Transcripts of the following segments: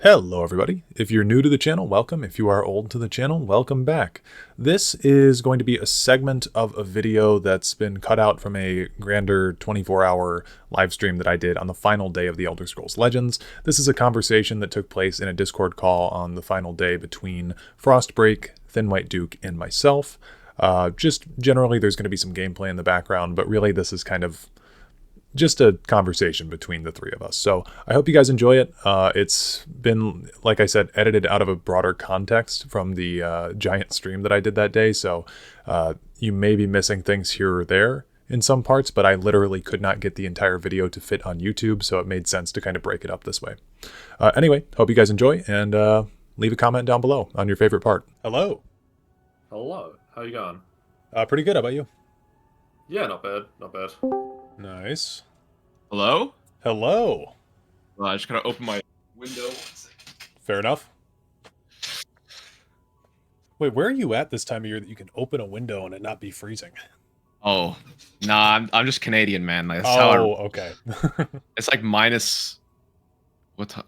Hello everybody. If you're new to the channel, welcome. If you are old to the channel, welcome back. This is going to be a segment of a video that's been cut out from a grander 24-hour live stream that I did on the final day of the Elder Scrolls Legends. This is a conversation that took place in a Discord call on the final day between Frostbreak, ThinWhiteDuke, and myself. Just generally there's going to be some gameplay in the background, but really this is kind of just a conversation between the three of us. So I hope you guys enjoy it. It's been, like I said, edited out of a broader context from the giant stream that I did that day. So you may be missing things here or there in some parts, but I literally could not get the entire video to fit on YouTube. So it made sense to kind of break it up this way. Anyway, hope you guys enjoy, and leave a comment down below on your favorite part. Hello. Hello. How you going? Pretty good. How about you? Yeah, not bad. Not bad. Nice. Hello? Hello. Well, I just gotta open my window. Fair enough. Wait, where are you at this time of year that you can open a window and it not be freezing? Oh, nah, I'm just Canadian, man. Like, that's okay. It's like minus. What time?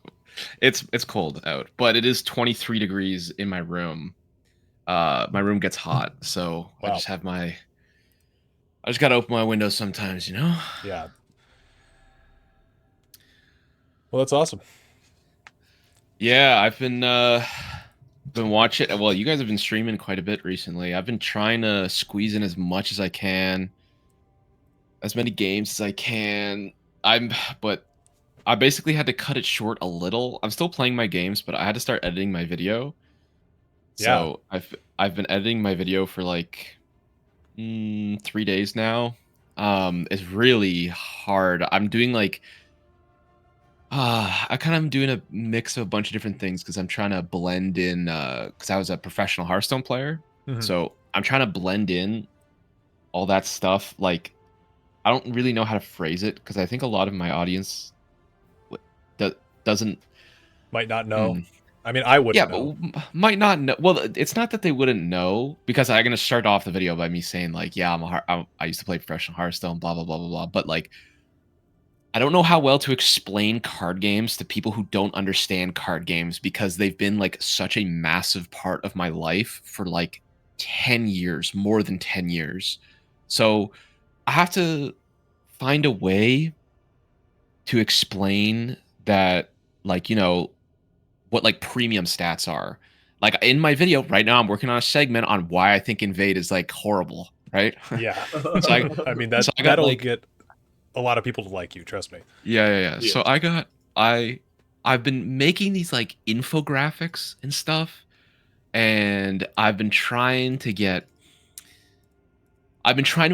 It's cold out, but it is 23 degrees in my room. My room gets hot, so Wow. I just gotta open my window sometimes, you know? Yeah. Well, that's awesome. Yeah, I've been watching. Well, you guys have been streaming quite a bit recently. I've been trying to squeeze in as much as I can, as many games as I can. But I basically had to cut it short a little. I'm still playing my games, but I had to start editing my video. So I've been editing my video for like 3 days now. It's really hard. I'm doing like I kind of am doing a mix of a bunch of different things because I'm trying to blend in because I was a professional Hearthstone player. So I'm trying to blend in all that stuff. Like, I don't really know how to phrase it because I think a lot of my audience might not know. I mean, I wouldn't know. But might not know. Well, it's not that they wouldn't know, because I'm gonna start off the video by me saying like, yeah, I used to play professional Hearthstone, blah blah blah blah blah. But like, I don't know how well to explain card games to people who don't understand card games, because they've been like such a massive part of my life for like 10 years, more than 10 years. So I have to find a way to explain that, like, you know, what like premium stats are. Like in my video right now, I'm working on a segment on why I think Invade is like horrible, right? Yeah. So I mean, that'll like, get a lot of people to like you, trust me. Yeah. So I've been making these like infographics and stuff, and I've been trying to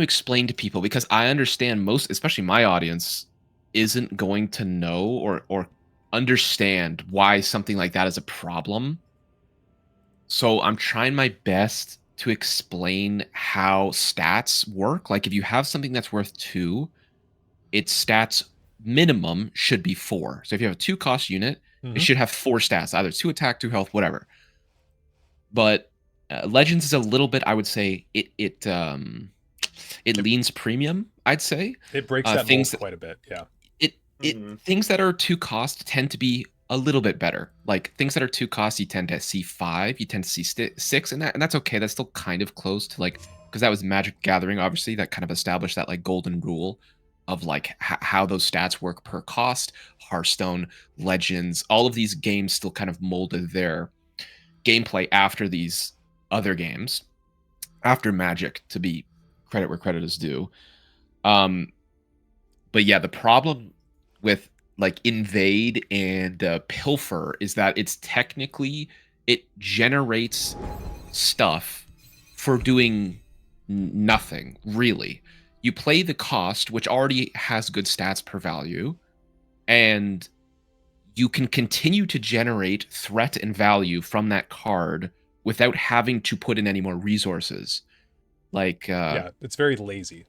explain to people, because I understand most, especially my audience, isn't going to know or understand why something like that is a problem. So I'm trying my best to explain how stats work. Like, if you have something that's worth 2, its stats minimum should be 4. So if you have a 2-cost unit, it should have 4 stats, either 2 attack, 2 health, whatever. But Legends is a little bit, I would say, it leans premium, I'd say. It breaks that mold quite a bit, yeah. Things that are 2 cost tend to be a little bit better. Like, things that are 2 cost, you tend to see 5, you tend to see 6, and that's okay. That's still kind of close to, like, because that was Magic Gathering, obviously, that kind of established that like golden rule of like how those stats work per cost. Hearthstone, Legends, all of these games still kind of molded their gameplay after these other games, after Magic, to be credit where credit is due. But yeah, the problem with like Invade and Pilfer is that it generates stuff for doing nothing, really. You play the cost, which already has good stats per value, and you can continue to generate threat and value from that card without having to put in any more resources. Like, yeah, it's very lazy.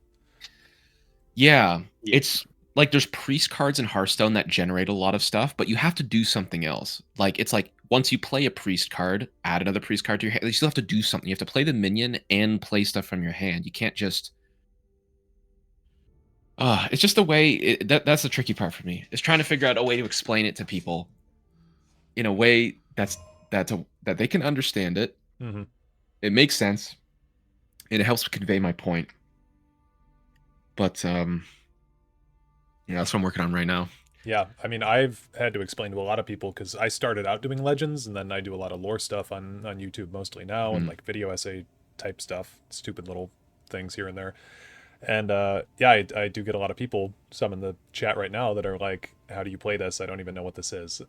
Yeah, it's like there's priest cards in Hearthstone that generate a lot of stuff, but you have to do something else. Like, it's like, once you play a priest card, add another priest card to your hand. You still have to do something. You have to play the minion and play stuff from your hand. You can't just... it's just the way... that's the tricky part for me, is trying to figure out a way to explain it to people in a way that they can understand it. Mm-hmm. It makes sense, and it helps convey my point. But yeah, that's what I'm working on right now. Yeah, I mean, I've had to explain to a lot of people because I started out doing Legends, and then I do a lot of lore stuff on YouTube mostly now, and Mm. like video essay type stuff, stupid little things here and there. And yeah, I do get a lot of people, some in the chat right now, that are like, "How do you play this? I don't even know what this is."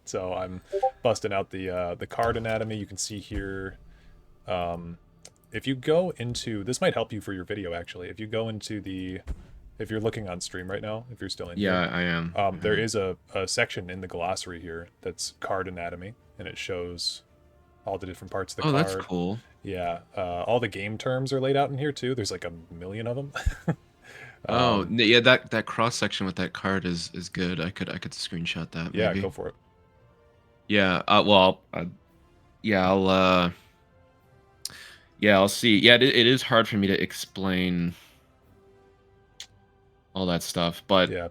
So I'm busting out the card anatomy. You can see here. If you go into this, might help you for your video actually. If you go into the, if you're looking on stream right now, if you're still in here, Yeah, I am. there is a section in the glossary here that's card anatomy, and it shows all the different parts of the Oh, card. that's cool. Yeah, all the game terms are laid out in here too. There's like a million of them. Yeah, that cross section with that card is good. I could screenshot that Yeah, maybe. go for it. Yeah. Well, yeah, I'll see. Yeah, it is hard for me to explain all that stuff, but Yeah,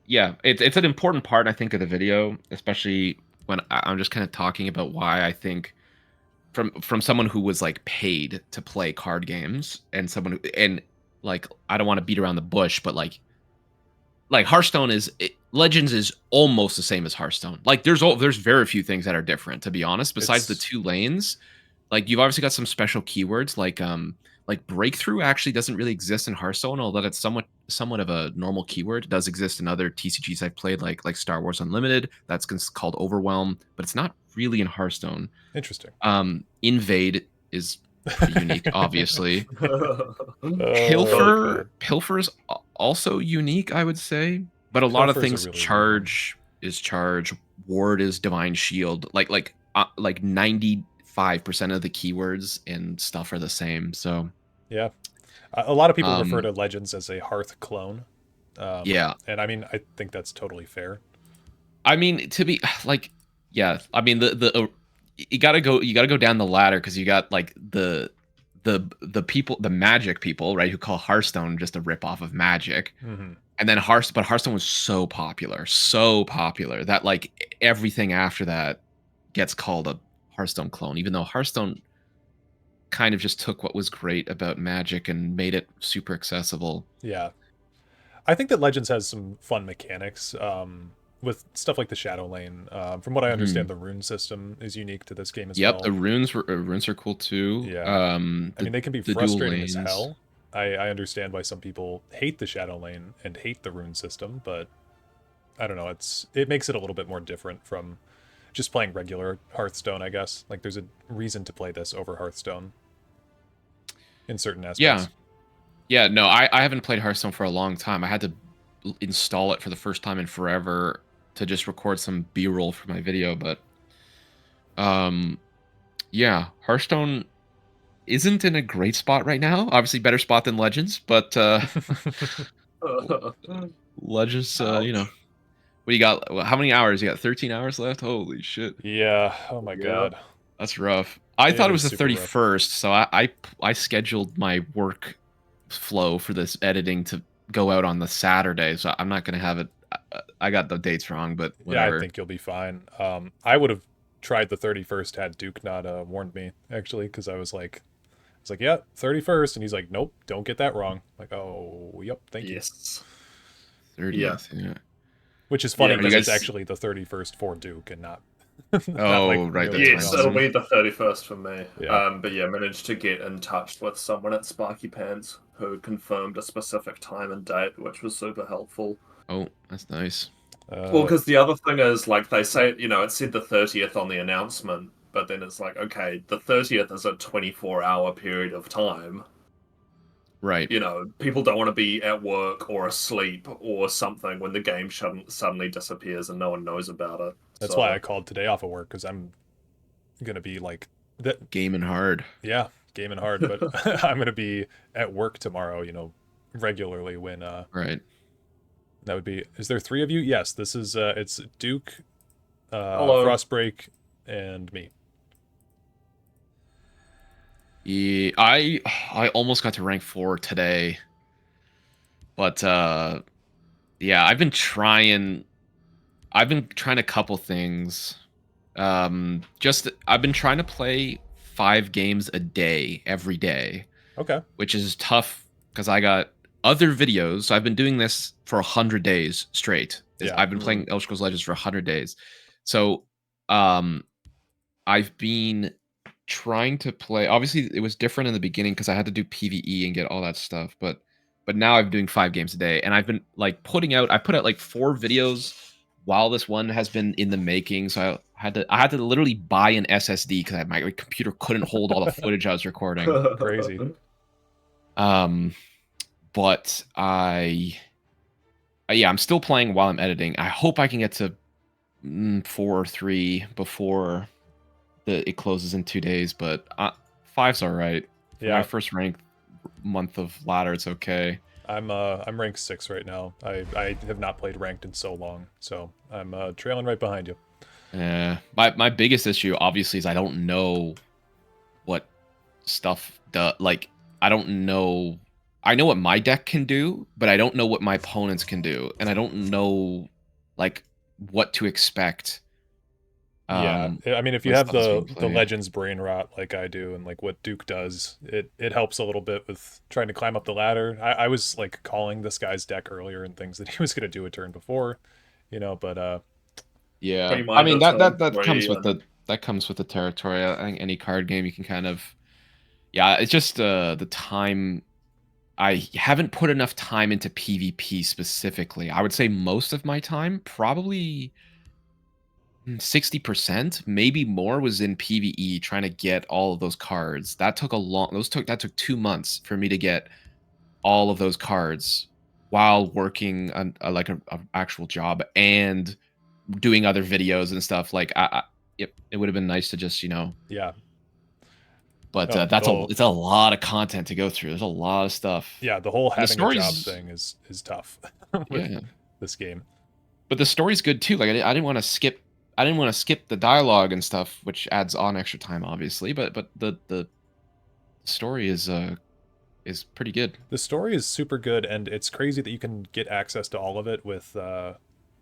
yeah, it's an important part, I think, of the video, especially when I'm just kind of talking about why I think from someone who was like paid to play card games, and someone who, and like, I don't want to beat around the bush, but like Hearthstone Legends is almost the same as Hearthstone. Like there's very few things that are different, to be honest, besides the it's 2 lanes. Like, you've obviously got some special keywords, like breakthrough actually doesn't really exist in Hearthstone, although it's somewhat of a normal keyword. It does exist in other TCGs I've played, like Star Wars Unlimited. That's called Overwhelm, but it's not really in Hearthstone. interesting. Invade is pretty unique, obviously. God. Pilfer is also unique, I would say, but a lot of Pilfer's a things, really weird one. charge, ward is divine shield, like 95% of the keywords and stuff are the same. So Yeah, a lot of people refer um to Legends as a Hearth clone. yeah, And I mean, I think that's totally fair. I mean, to be like, yeah, I mean, you gotta go down the ladder, because you got like the people, the Magic people, right, who call Hearthstone just a rip off of Magic. Mm-hmm. And then Hearthstone was so popular that like everything after that gets called a Hearthstone clone, even though Hearthstone kind of just took what was great about Magic and made it super accessible. Yeah, I think that Legends has some fun mechanics. With stuff like the Shadow Lane. From what I understand, Mhm. the rune system is unique to this game as Yep, well. the runes are cool too. Yeah, I mean, they can be The dual frustrating as lanes. hell. I understand why some people hate the Shadow Lane and hate the rune system, but I don't know. It makes it a little bit more different from just playing regular Hearthstone, I guess. Like, there's a reason to play this over Hearthstone in certain Yeah. aspects. Yeah, no, I haven't played Hearthstone for a long time. I had to install it for the first time in forever to just record some B-roll for my video, but um yeah, Hearthstone isn't in a great spot right now. Obviously better spot than Legends, but Legends, you know. Ouch. What do you got? How many hours? You got 13 hours left? Holy shit. Yeah. Oh my Yeah. god. That's rough. I It thought it is was the super rough. 31st, so I scheduled my work flow for this editing to go out on the Saturday, so I'm not gonna have it. I got the dates wrong, but Yeah, I whatever. think you'll be fine. I would have tried the 31st had Duke not warned me, actually, because I was like, yeah, 31st, and he's like, nope, don't get that wrong. Like, oh, yep, thank you. Yes. 30th. Yeah. Which is funny Yeah, Are you because it's guys? actually the 31st for Duke and not not like Oh, right. near the That's time Yes, right. it'll zone. be the 31st for me. Yeah. But yeah, managed to get in touch with someone at Sparky Pants who confirmed a specific time and date, which was super helpful. Oh, that's nice. Well, because the other thing is, like, they say, it said the 30th on the announcement, but then it's like, okay, the 30th is a 24-hour period of time. Right. People don't want to be at work or asleep or something when the game suddenly disappears and no one knows about it. That's So, why I called today off of work, because I'm gonna be like that. Gaming hard. Yeah, gaming hard, but I'm gonna be at work tomorrow. Regularly when Right. that would be. Is there three of you? Yes, this is. It's Duke, Hello. Frostbreak, and me. Yeah, I almost got to rank 4 today, but yeah, I've been trying I've been trying a couple things. Just I've been trying to play 5 games a day every day, Okay. which is tough because I got other videos. So I've been doing this for 100 days straight. Yeah. I've been playing Elder Scrolls Legends for 100 days. So um, I've been trying to play. Obviously, it was different in the beginning because I had to do PvE and get all that stuff. But now I'm doing 5 games a day, and I've been like putting out. I put out like 4 videos while this one has been in the making. So I had to literally buy an SSD because my computer couldn't hold all the footage I was recording. Crazy. But yeah, I'm still playing while I'm editing. I hope I can get to 4 or 3 before it closes in 2 days. But 5's all right. For Yeah. my first ranked month of ladder, it's okay. I'm ranked 6 right now. I have not played ranked in so long, so I'm trailing right behind you. Yeah, my biggest issue obviously is I don't know what stuff does. Like I don't know. I know what my deck can do, but I don't know what my opponents can do, and I don't know like what to expect. Yeah, I mean, if you when have stuff is being the played. Legends brain rot like I do, and like what Duke does, it helps a little bit with trying to climb up the ladder. I was like calling this guy's deck earlier and things that he was going to do a turn before, but Yeah, I mean Reminder that comes territory with the territory. I think any card game you can kind of it's just the time. I haven't put enough time into PvP specifically. I would say most of my time, probably 60%, maybe more, was in PvE trying to get all of those cards. That took 2 months for me to get all of those cards while working on like a actual job and doing other videos and stuff. Like it would have been nice to just yeah, but oh, it's a lot of content to go through. There's a lot of stuff. yeah, the whole And the having a job stories, thing is tough with yeah. this game. But the story's good too. Like I didn't want to skip. I didn't want to skip the dialogue and stuff, which adds on extra time, obviously. But the story is pretty good. The story is super good, and it's crazy that you can get access to all of it with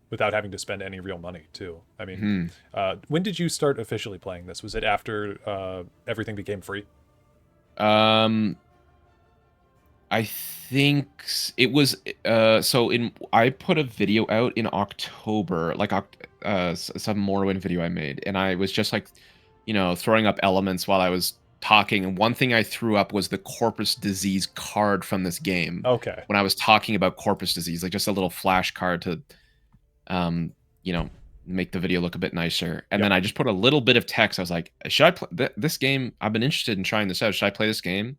without having to spend any real money too. I mean, when did you start officially playing this? Was it after everything became free? I think it was I put a video out in October, like some Morrowind video I made, and I was just like, throwing up elements while I was talking. And one thing I threw up was the corpus disease card from this game. Okay. When I was talking about corpus disease, like just a little flash card to, you know, make the video look a bit nicer. And then I just put a little bit of text. I was like, should I play this game? I've been interested in trying this out. Should I play this game?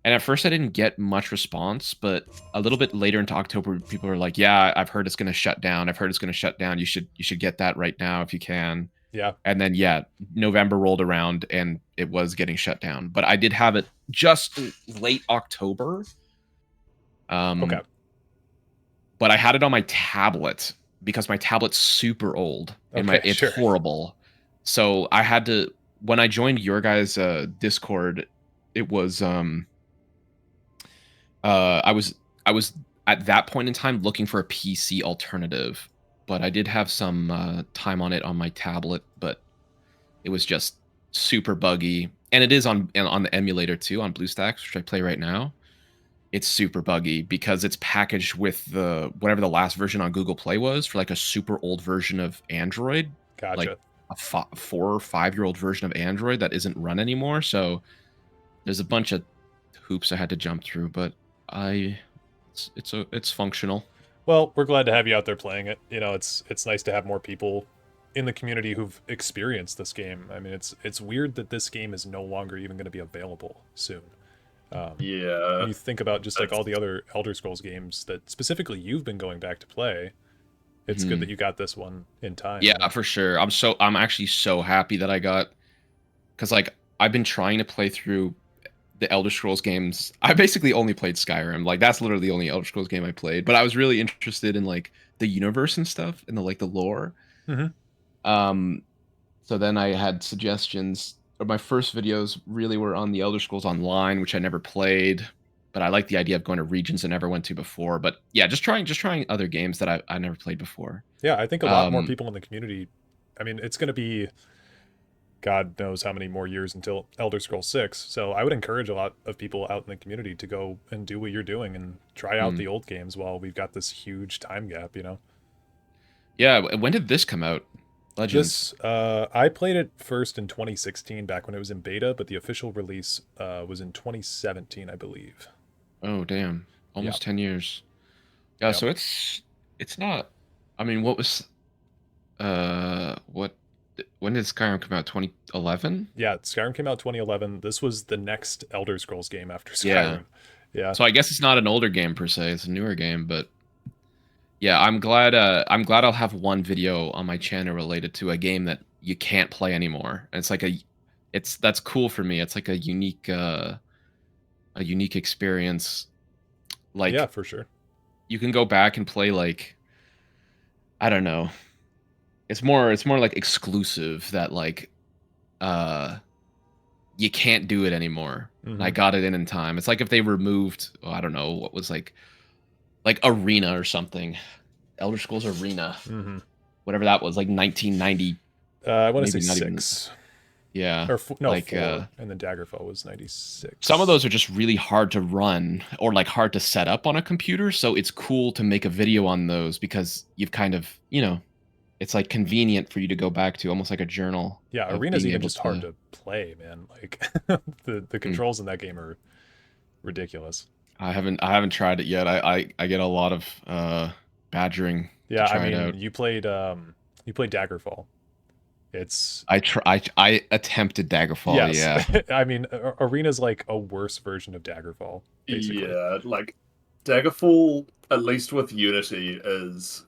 And at first I didn't get much response, but a little bit later into October, people are like, yeah, I've heard it's going to shut down. I've heard it's going to shut down. You should get that right now if you can. Yeah. And then, November rolled around and it was getting shut down. But I did have it just late October. Okay. But I had it on my tablet because my tablet's super old and it's horrible. So I had to, when I joined your guys' Discord, it was I was at that point in time looking for a PC alternative, but I did have some time on it on my tablet, but it was just super buggy. And it is on the emulator too, on BlueStacks, which I play right now. It's super buggy because it's packaged with whatever the last version on Google Play was for like a super old version of Android. Gotcha. Like a 4 or 5-year-old version of Android that isn't run anymore. So there's a bunch of hoops I had to jump through, but it's functional. Well, we're glad to have you out there playing it. You know, it's nice to have more people in the community who've experienced this game. I mean, it's weird that this game is no longer even going to be available soon. When you think about just like all the other Elder Scrolls games that specifically you've been going back to play, it's good that you got this one in time. Yeah, for sure. I'm actually so happy that I got, because like I've been trying to play through the Elder Scrolls games. I basically only played Skyrim. Like that's literally the only Elder Scrolls game I played. But I was really interested in like the universe and stuff and the lore. So then I had suggestions. Or my first videos really were on the Elder Scrolls Online, which I never played. but I like the idea of going to regions I never went to before. But yeah, just trying other games that I never played before. Yeah, I think a lot more people in the community. I mean, it's going to be God knows how many more years until Elder Scrolls 6. So I would encourage a lot of people out in the community to go and do what you're doing and try out the old games while we've got this huge time gap, you know? Yeah, when did this come out? Legends. I played it first in 2016 back when it was in beta, but the official release was in 2017, I believe. Oh, damn. Almost 10 years. Yeah, Yep. so it's not, I mean, what was what when did Skyrim come out? 2011? Yeah, Skyrim came out 2011. This was the next Elder Scrolls game after Yeah. Skyrim. Yeah. So I guess it's not an older game per se, it's a newer game, but yeah, I'm glad I'll have one video on my channel related to a game that you can't play anymore. And it's like that's cool for me. It's like a unique experience. Like, yeah, for sure. you can go back and play, like, I don't know. It's more like exclusive that, like, you can't do it anymore. And I got it in time. It's like if they removed, I don't know, what was like Arena or something. Elder Scrolls Arena. Whatever that was, like 1990. I want to say maybe not 6. Yeah. Or no, like 4, and then Daggerfall was 96. Some of those are just really hard to run or like hard to set up on a computer, so it's cool to make a video on those because you've kind of, it's like convenient for you to go back to, almost like a journal. Yeah, of Arena's being even able just hard to play, man. Like the controls in that game are ridiculous. I haven't tried it yet. I get a lot of badgering. Yeah, to try I it mean, out. you played Daggerfall. It's I attempted Daggerfall. yes. Yeah. I mean, Arena's like a worse version of Daggerfall, basically. Yeah, like Daggerfall, at least with Unity, is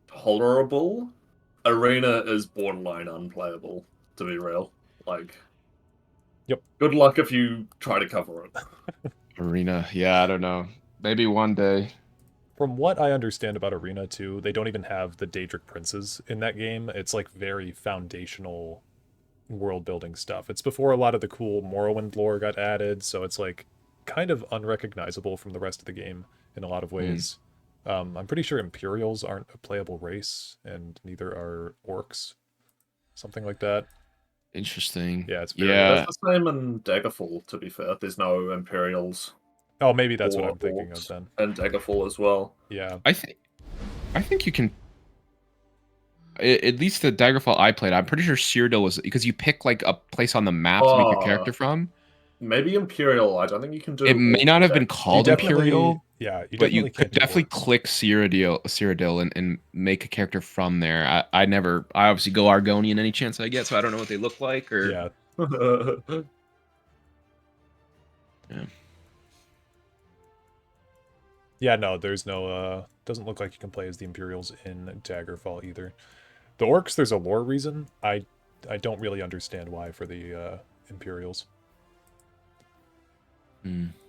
tolerable. Arena is borderline unplayable, to be real. Like, Yep. Good luck if you try to cover it. Arena. Yeah, I don't know. Maybe one day. From what I understand about Arena 2, they don't even have the Daedric Princes in that game. It's like very foundational world building stuff. It's before a lot of the cool Morrowind lore got added, so it's like kind of unrecognizable from the rest of the game in a lot of ways. I'm pretty sure Imperials aren't a playable race, and neither are orcs. Something like that. Interesting. Yeah, it's very It's the same in Daggerfall, to be fair. There's no Imperials. Oh, maybe that's what I'm thinking of then. And Daggerfall as well. Yeah. I think you can. At least the Daggerfall I played, I'm pretty sure Cyrodiil was, because you pick like a place on the map to make your character from. Maybe Imperial. I don't think you can do. It may not have been called Imperial. Yeah, but you could definitely click Cyrodiil and make a character from there. I obviously go Argonian any chance I get, so I don't know what they look like. Or yeah. Yeah. Yeah, no, there's no, doesn't look like you can play as the Imperials in Daggerfall either. The Orcs, there's a lore reason. I don't really understand why for the Imperials.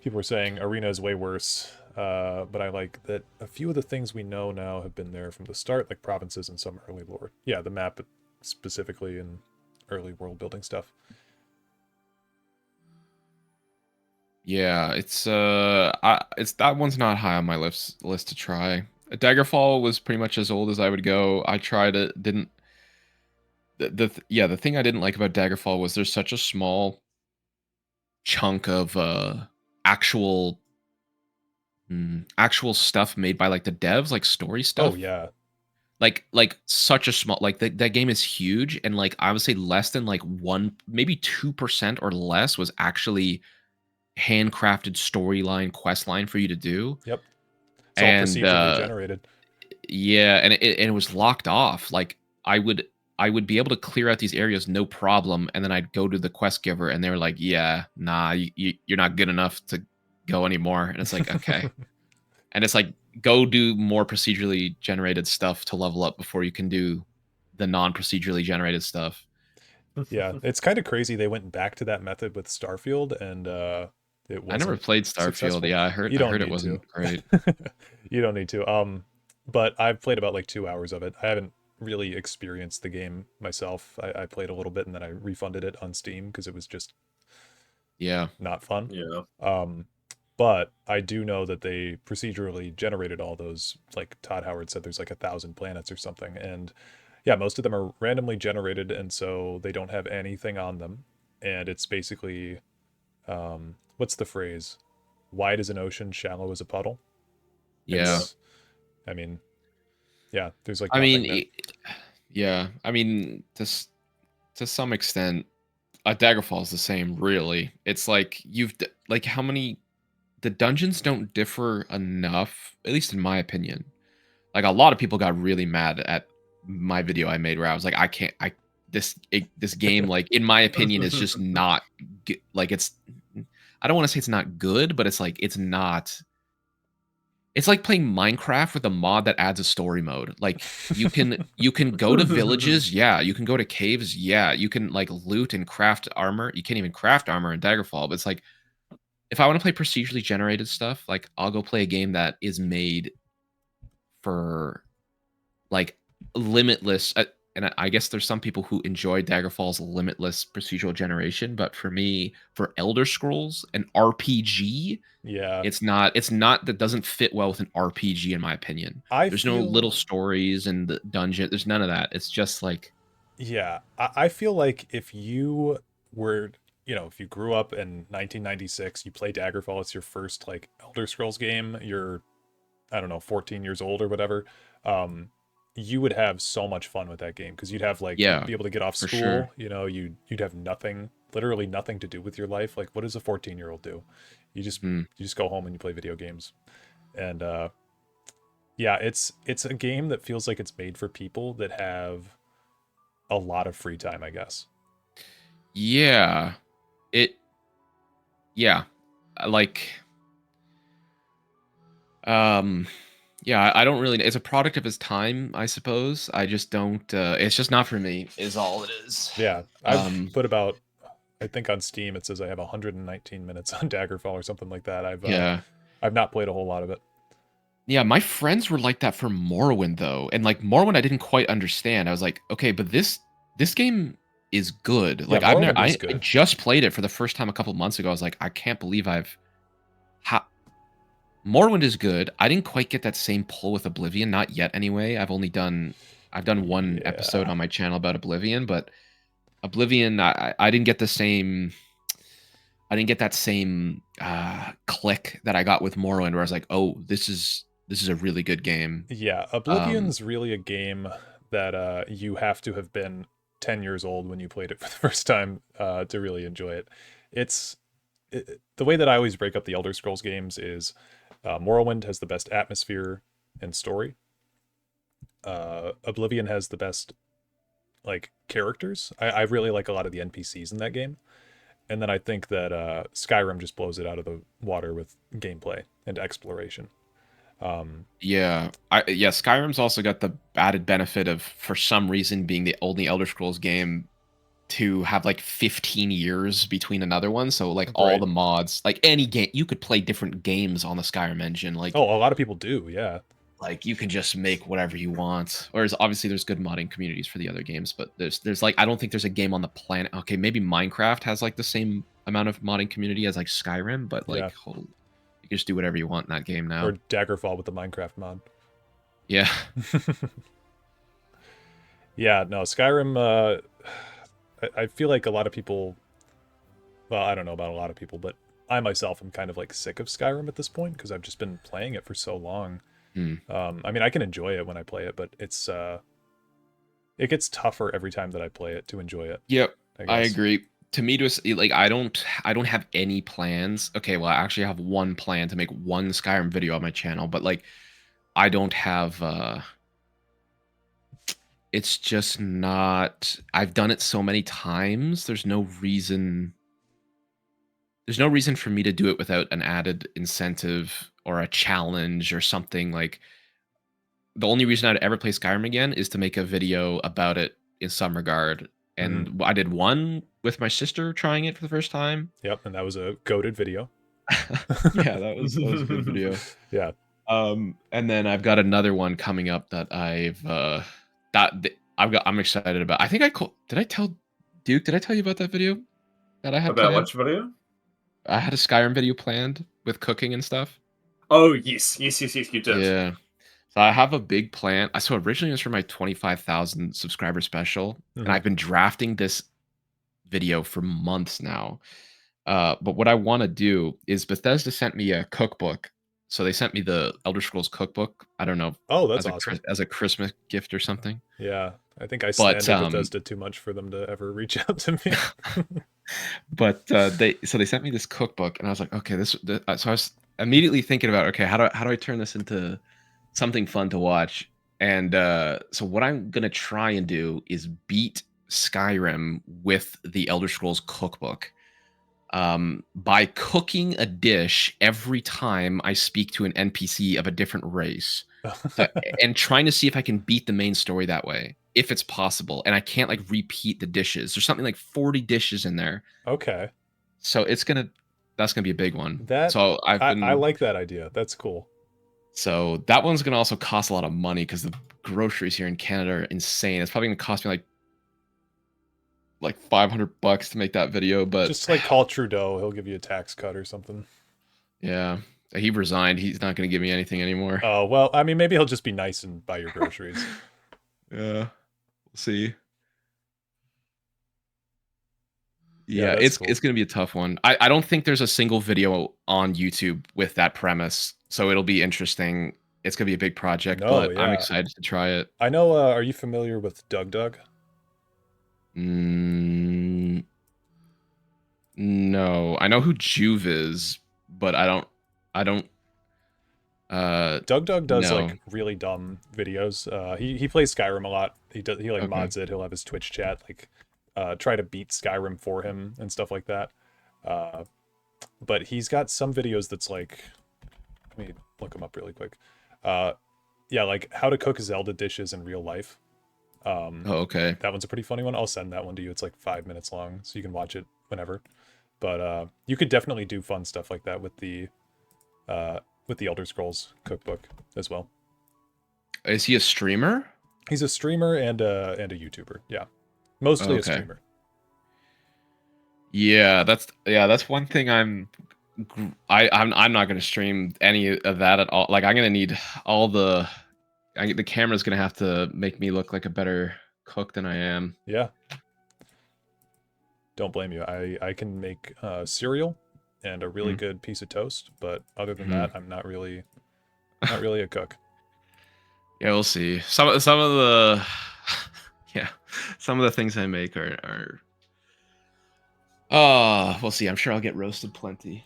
People are saying Arena is way worse, but I like that a few of the things we know now have been there from the start, like provinces and some early lore. Yeah, the map specifically and early world building stuff. Yeah, it's that one's not high on my list to try. Daggerfall was pretty much as old as I would go. I tried it, didn't. The thing I didn't like about Daggerfall was there's such a small chunk of actual stuff made by like the devs, like story stuff. Oh yeah. Like such a small, like that game is huge, and like I would say less than like 1, maybe 2% or less was actually handcrafted storyline quest line for you to do. Yep. It's all procedurally generated. Yeah, and it was locked off. Like I would be able to clear out these areas no problem, and then I'd go to the quest giver and they were like, yeah, nah, you're not good enough to go anymore. And it's like, okay. And it's like, go do more procedurally generated stuff to level up before you can do the non-procedurally generated stuff. Yeah, it's kind of crazy they went back to that method with Starfield, and it wasn't. I never played Starfield. Successful. Yeah, I heard it wasn't great. You don't need to. But I've played about like 2 hours of it. I haven't really experienced the game myself. I played a little bit and then I refunded it on Steam because it was just not fun. Yeah. But I do know that they procedurally generated all those. Like Todd Howard said, there's like 1,000 planets or something, and yeah, most of them are randomly generated, and so they don't have anything on them, and it's basically, what's the phrase? Wide as an ocean, shallow as a puddle. Yeah. It's, I mean, yeah, there's like I mean, nothing there. yeah. I mean, to some extent, Daggerfall is the same. Really, it's like like how many the dungeons don't differ enough, at least in my opinion. Like a lot of people got really mad at my video I made where I was like, I can't, this game, like in my opinion, is just not like it's. I don't want to say it's not good, but it's like it's not. It's like playing Minecraft with a mod that adds a story mode. Like you can go to villages, yeah. You can go to caves, yeah. You can like loot and craft armor. You can't even craft armor in Daggerfall, but it's like if I want to play procedurally generated stuff, like I'll go play a game that is made for like limitless. And I guess there's some people who enjoy Daggerfall's limitless procedural generation, but for me, for Elder Scrolls, an RPG, Yeah, it's not that doesn't fit well with an RPG in my opinion. I There's no little feel, stories in the dungeon. There's none of that. It's just like yeah, I feel like if you were, if you grew up in 1996, you play Daggerfall, it's your first like Elder Scrolls game, you're, I don't know, 14 years old or whatever, you would have so much fun with that game because you'd have like, you'd yeah, be able to get off for sure. school, you'd have nothing, literally nothing to do with your life. Like, what does a 14-year-old do? You just Hmm. you just go home and you play video games. And yeah, it's a game that feels like it's made for people that have a lot of free time, I guess. Yeah. It yeah. Like um yeah, I don't really it's a product of his time, I suppose. I just don't it's just not for me is all it is. Yeah, I've Um put about, I think on Steam it says I have 119 minutes on Daggerfall or something like that. yeah. I've not played a whole lot of it. Yeah, my friends were like that for Morrowind though. And like Morrowind I didn't quite understand. I was like, "Okay, but this game is good." Yeah, Like I've never Morrowind is I good. just played it for the first time a couple months ago. I was like, "I can't believe ha Morrowind is good. I didn't quite get that same pull with Oblivion, not yet anyway. I've done one episode Yeah. on my channel about Oblivion, but Oblivion I didn't get the same I didn't get that same click that I got with Morrowind where I was like, "Oh, this is a really good game." Yeah, Um Oblivion's really a game that you have to have been 10 years old when you played it for the first time to really enjoy it. It's the way that I always break up the Elder Scrolls games is Morrowind has the best atmosphere and story. Oblivion has the best like characters. I really like a lot of the NPCs in that game. And then I think that Skyrim just blows it out of the water with gameplay and exploration. yeah, Skyrim's also got the added benefit of for some reason being the only Elder Scrolls game to have like 15 years between another one. So like all Right. the mods, like any game, you could play different games on the Skyrim engine. Oh, a lot of people do. Yeah. Like you can just make whatever you want. Or obviously there's good modding communities for the other games, but there's like I don't think there's a game on the planet. Okay, maybe Minecraft has like the same amount of modding community as like Skyrim, but Yeah. like you can just do whatever you want in that game now. Or Daggerfall with the Minecraft mod. Yeah. Yeah, no, Skyrim, I feel like a lot of people, well, I don't know about a lot of people, but I myself am kind of like sick of Skyrim at this point because I've just been playing it for so long. Hmm. I mean, I can enjoy it when I play it, but it gets tougher every time that I play it to enjoy it, Yep. I I guess. agree. To me, just like I don't have any plans. Okay, well, I actually have one plan to make one Skyrim video on my channel, but like I don't have it's just not I've done it so many times. There's no reason for me to do it without an added incentive or a challenge or something. Like the only reason I'd ever play Skyrim again is to make a video about it in some regard. Mhm. And I did one with my sister trying it for the first time. Yep, and that was a goated video. Yeah, that was a good video. Yeah. And then I've got another one coming up that I'm excited about. I think did I tell Duke? Did I tell you about that video that I had About planned? which video? I had a Skyrim video planned with cooking and stuff. Oh yes, you did. Yeah. So I have a big plan. So originally it was for my 25,000 subscriber special, and I've been drafting this video for months now. But what I want to do is Bethesda sent me a cookbook. So they sent me the Elder Scrolls cookbook. I don't know, Oh, that's awesome. as a Christmas gift or something. Yeah, I think I But slandered Bethesda too much for them to ever reach out to me. but they sent me this cookbook, and I was like, okay, so I was immediately thinking about, okay, how do I turn this into something fun to watch? And so what I'm gonna try and do is beat Skyrim with the Elder Scrolls cookbook, by cooking a dish every time I speak to an NPC of a different race. So, and trying to see if I can beat the main story that way, if it's possible. And I can't like repeat the dishes. There's something like 40 dishes in there. Okay. So that's gonna be a big one. That So I like that idea. That's cool. So that one's gonna also cost a lot of money because the groceries here in Canada are insane. It's probably gonna cost me like $500 to make that video, but just like call Trudeau, he'll give you a tax cut or something. Yeah, he resigned. He's not going to give me anything anymore. Oh well, I mean, maybe he'll just be nice and buy your groceries. Yeah, we'll see. Yeah, Yeah, it's going to be a tough one. I don't think there's a single video on YouTube with that premise, so it'll be interesting. It's going to be a big project, but I'm excited to try it. I know. Are you familiar with Doug? No, I know who Juve is, but I don't. Doug does like really dumb videos. He plays Skyrim a lot. He mods it. He'll have his Twitch chat like try to beat Skyrim for him and stuff like that. But he's got some videos that's like, let me look him up really quick. Yeah, like how to cook Zelda dishes in real life. Okay. That one's a pretty funny one. I'll send that one to you. It's like 5 minutes long, so you can watch it whenever. But you could definitely do fun stuff like that with the Elder Scrolls cookbook as well. Is he a streamer? He's a streamer and a YouTuber. Yeah, mostly a streamer. Yeah, that's one thing I'm not going to stream any of that at all. Like I'm going to need all the camera's going to have to make me look like a better cook than I am. Yeah. Don't blame you. I can make cereal and a really good piece of toast, but other than that, I'm not really a cook. Yeah, we'll see. Some of the some of the things I make are we'll see. I'm sure I'll get roasted plenty.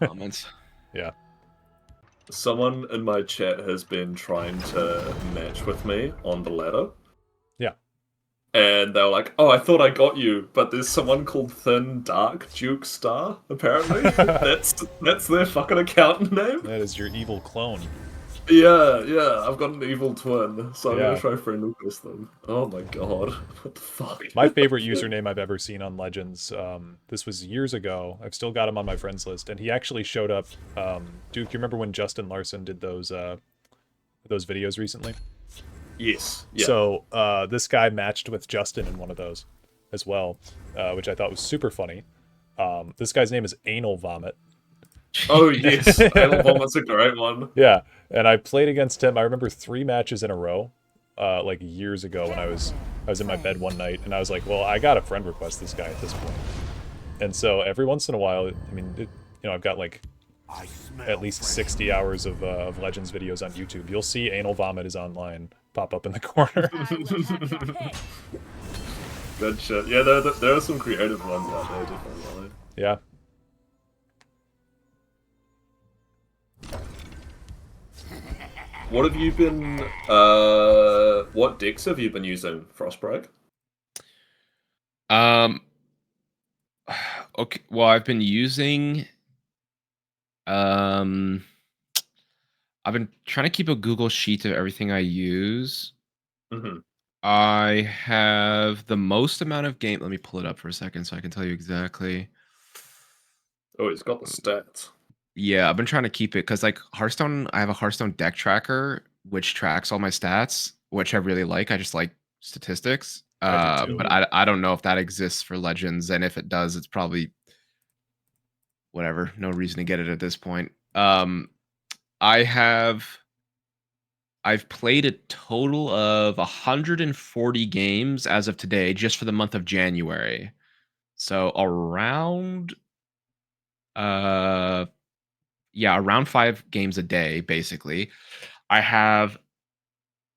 Comments. Yeah. Someone in my chat has been trying to match with me on the ladder. Yeah. And they were like, "Oh, I thought I got you, but there's someone called ThinWhiteDuke Star, apparently." that's their fucking account name. That is your evil clone. Yeah, I've got an evil twin, so I'm gonna try friend request them. Oh my god, what the fuck? My favorite username I've ever seen on Legends. This was years ago. I've still got him on my friends list, and he actually showed up. Duke, you remember when Justin Larson did those videos recently? Yes. Yeah. So this guy matched with Justin in one of those as well, which I thought was super funny. This guy's name is Anal Vomit. Oh yes, Anal Vomit's a great one. Yeah, and I played against him. I remember 3 matches in a row, like years ago when I was in my bed one night, and I was like, well, I got a friend request this guy at this point. And so every once in a while, I mean, I've got like at least 60 hours of Legends videos on YouTube. You'll see Anal Vomit is online pop up in the corner. Good shit. Yeah, there are some creative ones out there, definitely. Yeah. What have you been, what decks have you been using, Frostbreak? Okay, well, I've been using, I've been trying to keep a Google Sheet of everything I use. I have the most amount of game. Let me pull it up for a second so I can tell you exactly. Oh, it's got the stats. Yeah, I've been trying to keep it because like Hearthstone, I have a Hearthstone deck tracker which tracks all my stats, which I really like. I just like statistics. But I don't know if that exists for Legends, and if it does, it's probably whatever. No reason to get it at this point. I've played a total of 140 games as of today, just for the month of January. So around, uh, yeah, around 5 games a day, basically. I have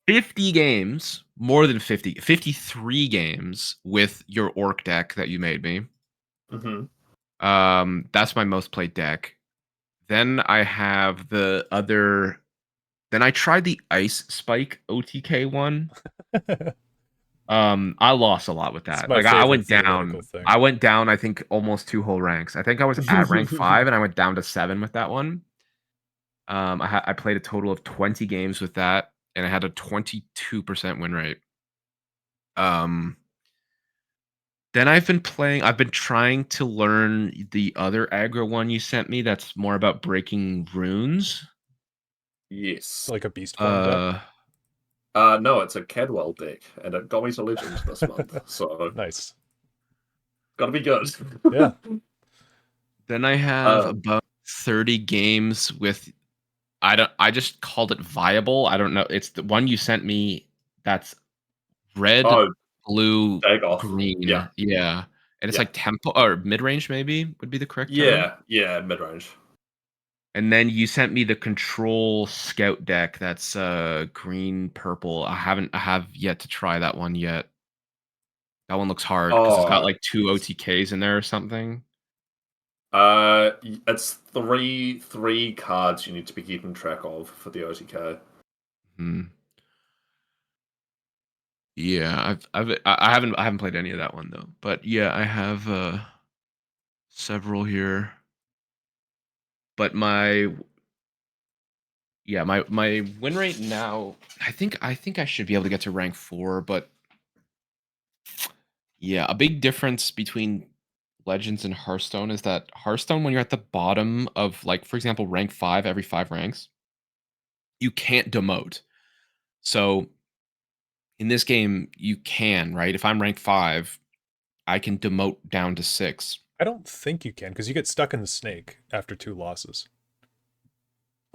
50 games, more than 50, 53 games with your orc deck that you made me. Mm-hmm. That's my most played deck. Then I have the other. Then I tried the Ice Spike OTK one. I lost a lot with It's that. my Like I favorite went theoretical down. thing. I went down. I think almost 2 whole ranks. I think I was at rank 5, and I went down to 7 with that one. I played a total of 20 games with that, and I had a 22% win rate. Um, then I've been trying to learn the other aggro one you sent me. That's more about breaking runes. Yes. Like a beast form deck. No, it's a Cadwell deck, and it got me to Legend this month, so Nice. gotta be good. Yeah. Then I have Um, about 30 games with I just called it viable. I don't know. It's the one you sent me that's red, oh, blue, Dagoth. Yeah, green. Yeah. And it's yeah, like tempo or mid-range maybe would be the correct term. yeah, mid range. And then you sent me the control scout deck that's green, purple. I have yet to try that one yet. That one looks hard because it's got Oh, like 2 OTKs in there or something. it's three cards you need to be keeping track of for the OTK. Hmm. Yeah, I haven't played any of that one though. But yeah, I have several here. But my win rate now, I think I should be able to get to rank 4, but yeah, a big difference between Legends and Hearthstone is that Hearthstone, when you're at the bottom of, like, for example, rank 5 every 5 ranks, you can't demote. So in this game, you can, right? If I'm rank 5, I can demote down to 6. I don't think you can because you get stuck in the snake after 2 losses.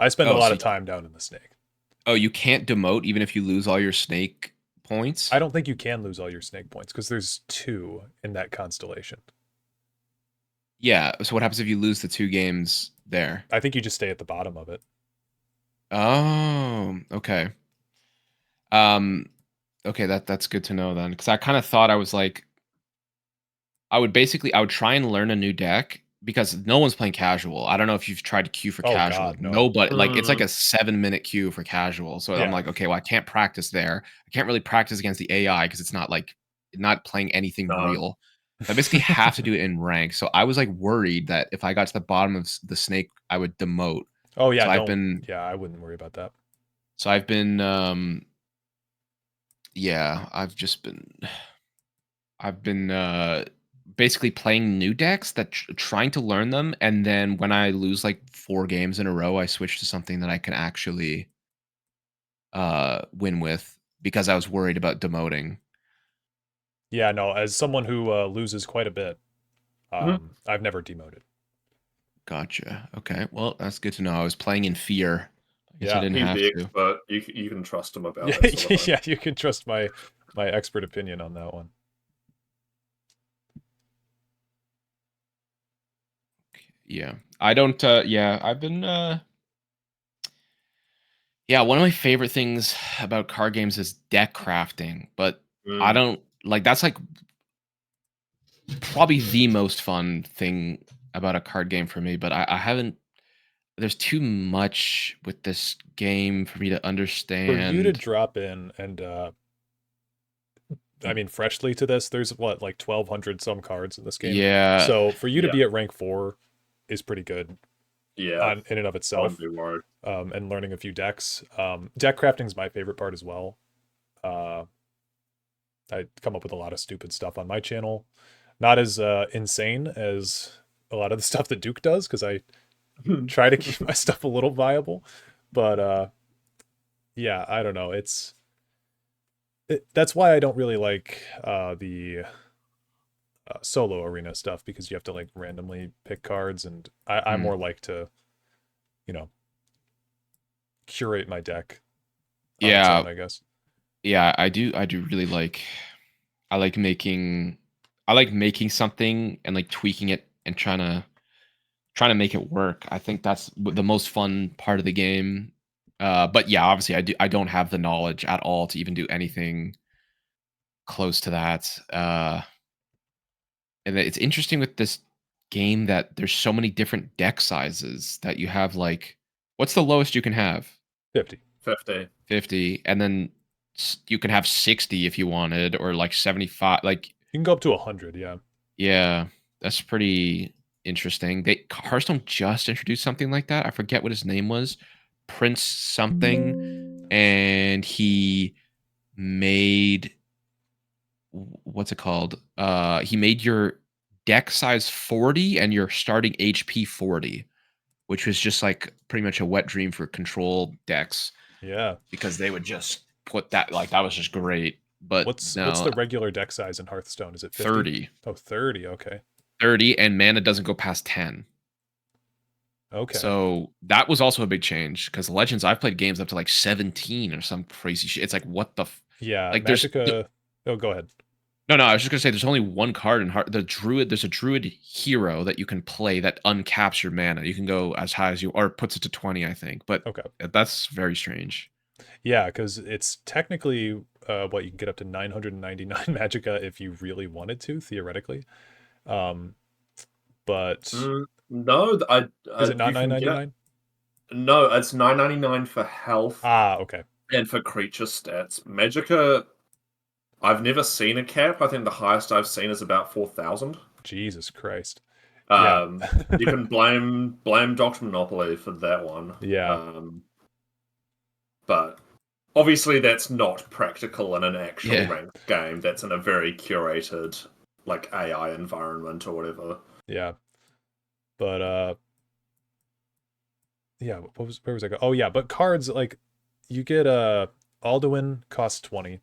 I spend a Oh, lot so of time down in the snake. you can't demote even if you lose all your snake points? I don't think you can lose all your snake points because there's 2 in that constellation. Yeah, so what happens if you lose the 2 games there? I think you just stay at the bottom of it. Oh, okay. Um, okay, that's good to know then, because I kind of thought I was like, I would try and learn a new deck because no one's playing casual. I don't know if you've tried to queue for Oh casual. god, no. Nobody, like, it's like Mm, a 7-minute queue for casual. So I'm Yeah. like, okay, well, I can't practice there. I can't really practice against the AI because it's not like not playing anything no. real. So I basically have to do it in rank. So I was like worried that if I got to the bottom of the snake, I would demote. Oh yeah, So don't. Yeah, I wouldn't worry about that. I've been yeah, I've been basically playing new decks that trying to learn them, and then when I lose like 4 games in a row, I switch to something that I can actually win with because I was worried about demoting. Yeah, no, as someone who loses quite a bit, Mhm. I've never demoted. Gotcha. Okay. Well, that's good to know. I was playing in fear. I guess I Yeah. didn't He's have the to. expert. You can trust him about Yeah, that sort of thing. yeah, you can trust my expert opinion on that one. Yeah. I don't yeah, I've been yeah, one of my favorite things about card games is deck crafting, but I Mm. don't like that's like probably the most fun thing about a card game for me, but I haven't there's too much with this game for me to For you to understand. drop in and I mean freshly to this, there's what, like 1200 some cards in this game. Yeah. So for you to Yeah, be at rank 4 is pretty good yeah. on in and of I wouldn't itself. be worried. And learning a few decks. Deck crafting is my favorite part as well. Uh, I come up with a lot of stupid stuff on my channel. Not as insane as a lot of the stuff that Duke does, because I try to keep my stuff a little viable. But yeah, I don't know. That's why I don't really like the solo arena stuff, because you have to like randomly pick cards, and I Hmm. more like to curate my deck on its Yeah, own, I guess. yeah, I do really like I like making something and like tweaking it and trying to make it work. I think that's the most fun part of the game. But yeah, obviously I don't have the knowledge at all to even do anything close to that. And it's interesting with this game that there's so many different deck sizes that you have. Like, what's the lowest you can have? 50. 50. 50, and then you can have 60 if you wanted, or like 75. Like, You can go up to 100, yeah. yeah, that's pretty interesting. Hearthstone just introduced something like that. I forget what his name was, Prince something, and he made what's it called? He made your deck size 40 and your starting HP 40, which was just like pretty much a wet dream for control decks Yeah. because they would just put that, like, that was just great. But What's no, the regular deck size in Hearthstone? Is it 50? 30. Oh, 30. Okay. 30, and mana doesn't go past 10. Okay. So that was also a big change because Legends, I've played games up to like 17 or some crazy shit. It's like, what the Yeah, like Magicka. Oh, go ahead. no, I was just gonna say there's only one card in the Druid. There's a Druid hero that you can play that uncaps your mana. You can go as high as you, or puts it to 20, I think. But Okay. that's very strange. Yeah, because it's technically what you can get up to 999 Magicka if you really wanted to, theoretically. But No, is it not you can get 999? no. It's 999 for health Ah, okay. and for creature stats. Magicka, I've never seen a cap. I think the highest I've seen is about 4,000. Jesus Christ. You Yeah. can blame Doctor Monopoly for that one. Yeah. But obviously that's not practical in an actual Yeah. ranked game. That's in a very curated, like, AI environment or whatever. Yeah. But yeah, where was I go? Oh yeah, but cards, like, you get Alduin costs 20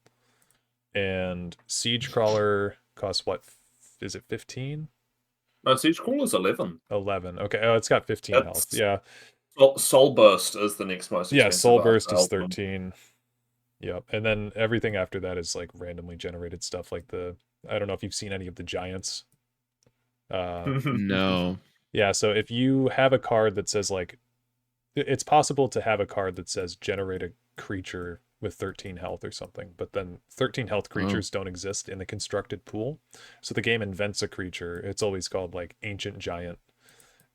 and Siege Crawler costs what? Is it 15? No, Siege Crawler's 11. 11. Okay. Oh, it's got 15 health. Yeah. Soul Burst is the next most Yeah, expensive. Soul Burst is after Alduin. 13. Yep. And then everything after that is like randomly generated stuff, like I don't know if you've seen any of the giants. No. Yeah, so if you have a card that says, like, it's possible to have a card that says generate a creature with 13 health or something, but then 13 health creatures don't exist in the constructed pool. So the game invents a creature. It's always called like Ancient Giant.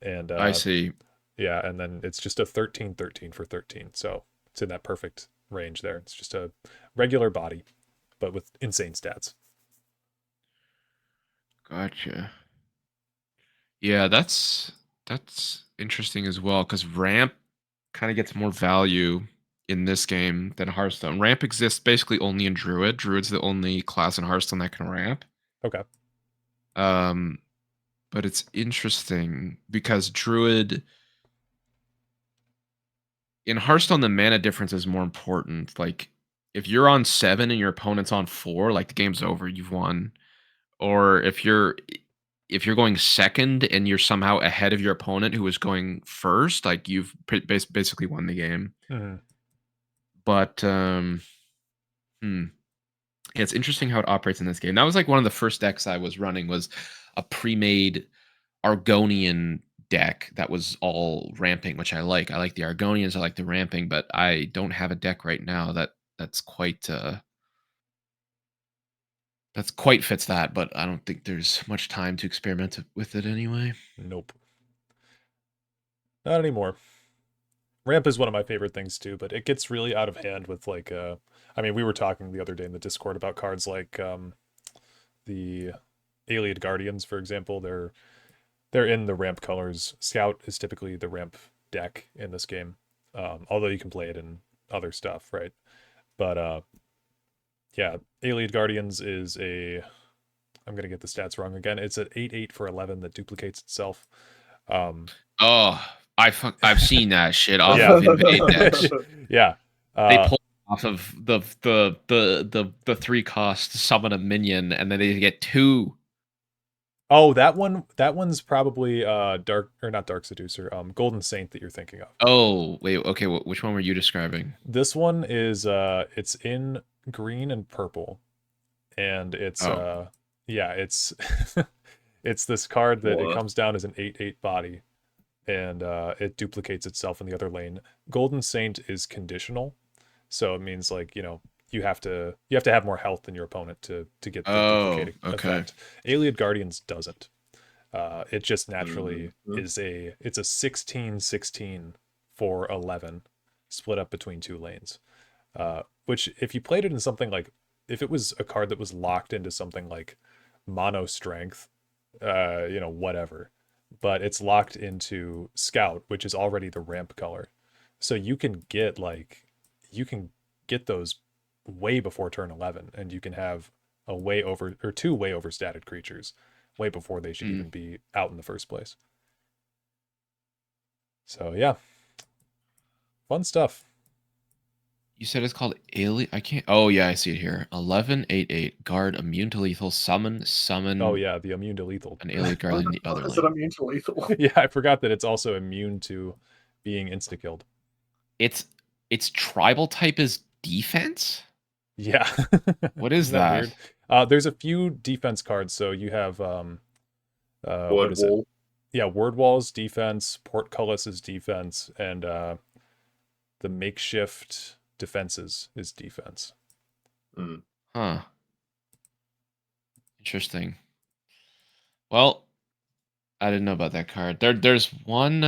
And I see. yeah, and then it's just a 13/13 for 13. So it's in that perfect range there. It's just a regular body, but with insane stats. Gotcha. Yeah, that's interesting as well because ramp kind of gets more value in this game than Hearthstone. Ramp exists basically only in Druid. Druid's the only class in Hearthstone that can ramp. Okay. But it's interesting because Druid in Hearthstone, the mana difference is more important. Like, if you're on 7 and your opponent's on 4, like, the game's over, you've won. Or if you're going second and you're somehow ahead of your opponent who is going first, like, you've basically won the game. Mm-hmm. But yeah, it's interesting how it operates in this game. That was like one of the first decks I was running was a pre-made Argonian deck that was all ramping, which I like. I like the Argonians, I like the ramping, but I don't have a deck right now that's quite fits that, but I don't think there's much time to experiment with it anyway. Nope. Not anymore. Ramp is one of my favorite things too, but it gets really out of hand with like I mean, we were talking the other day in the Discord about cards like the Alien Guardians, for example. They're in the ramp colors. Scout is typically the ramp deck in this game. Although you can play it in other stuff, right? But yeah, Alien Guardians is I'm gonna get the stats wrong again. It's an 8/8 for 11 that duplicates itself. Oh, I've seen that shit off of Invade decks. Yeah. They pull off of the 3 cost to summon a minion, and then they get 2. Oh, that one. That one's probably dark or not dark seducer. Golden Saint that you're thinking of. Oh, wait, okay, which one were you describing? This one is it's in green and purple, and it's Oh. yeah, it's it's this card that it What? comes down as an 8/8 body, and it duplicates itself in the other lane. Golden Saint is conditional, so it means like you have to have more health than your opponent to get the Oh, duplicating okay. effect. Alien Guardians doesn't. It just naturally Mhm. is it's a 16/16 for 11, split up between two lanes. Which if you played it in something like if it was a card that was locked into something like mono strength, whatever, but it's locked into Scout, which is already the ramp color. So you can get those way before turn 11, and you can have a way over or two way overstated creatures way before they should even be out in the first place. So yeah, fun stuff. You said it's called Alien. I can't. Oh yeah, I see it here. 11/8/8 guard immune to lethal. Summon Oh yeah, the immune to lethal. an alien guard in the other Is it lane. immune to lethal? Yeah, I forgot that it's also immune to being insta killed. Its tribal type is defense. Yeah. What is Isn't that that? weird? There's a few defense cards. So you have what Word is it? wall. Yeah, Word Wall's defense, Portcullis is defense, and the makeshift defenses is defense. Mm. Huh. Interesting. Well, I didn't know about that card. There's one.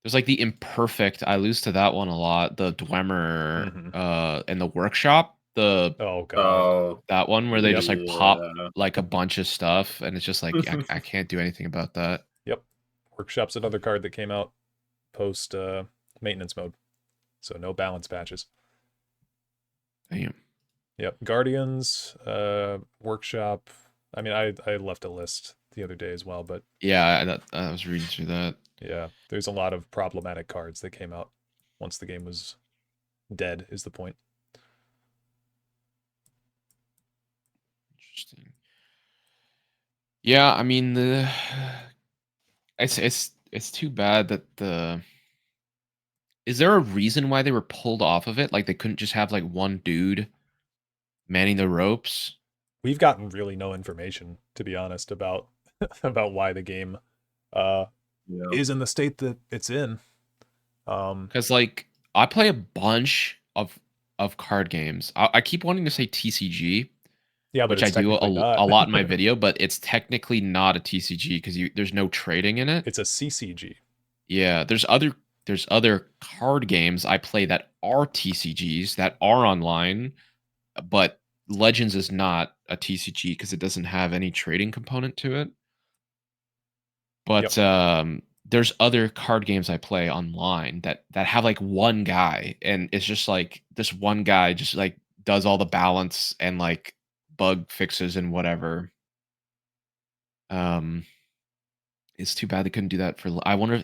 There's like the imperfect. I lose to that one a lot. The Dwemer, Mhm. in the workshop. Oh god. Oh, That one where they just like pop yeah. like a bunch of stuff, and it's just like I can't do anything about that. Yep. Workshop's another card that came out post maintenance mode. So no balance patches. Damn. Yep. Guardians, Workshop. I mean, I left a list the other day as well, but Yeah, I was reading through that. yeah, there's a lot of problematic cards that came out once the game was dead, is the point. Interesting. Yeah, I mean the it's too bad that the is there a reason why they were pulled off of it? Like they couldn't just have like one dude manning the ropes? We've gotten really no information, to be honest, about about why the game uh Yeah. is in the state that it's in. Because like I play a bunch of card games. I keep wanting to say TCG, Yeah, but which I it's do technically not. a lot in my video, but it's technically not a TCG because there's no trading in it. It's a CCG. Yeah, there's other card games I play that are TCGs that are online, but Legends is not a TCG because it doesn't have any trading component to it. But there's other card games I play online that have like one guy, and it's just like this one guy just like does all the balance and like bug fixes and whatever. Um, it's too bad they couldn't do that for. I wonder.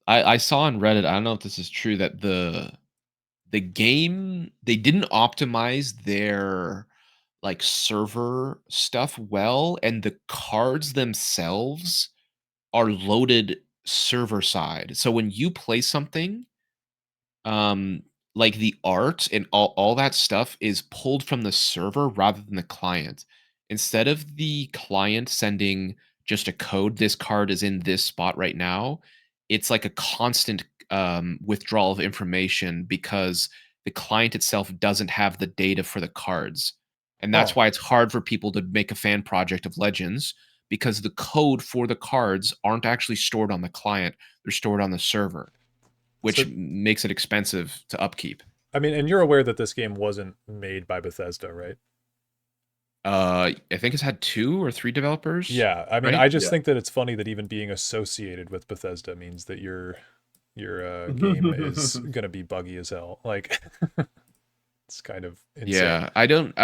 I saw on Reddit. I don't know if this is true that the game they didn't optimize their like server stuff well, and the cards themselves are loaded server side. So when you play something, um, like the art and all that stuff is pulled from the server rather than the client. Instead of the client sending just a code, this card is in this spot right now, it's like a constant withdrawal of information because the client itself doesn't have the data for the cards. And that's Huh. why it's hard for people to make a fan project of Legends because the code for the cards aren't actually stored on the client, they're stored on the server, which So makes it expensive to upkeep. I mean, and you're aware that this game wasn't made by Bethesda, right? I think it's had 2 or 3 developers, Yeah, I mean, right? I just Yeah. think that it's funny that even being associated with Bethesda means that your game is gonna be buggy as hell. Like, it's kind of insane. Yeah, I don't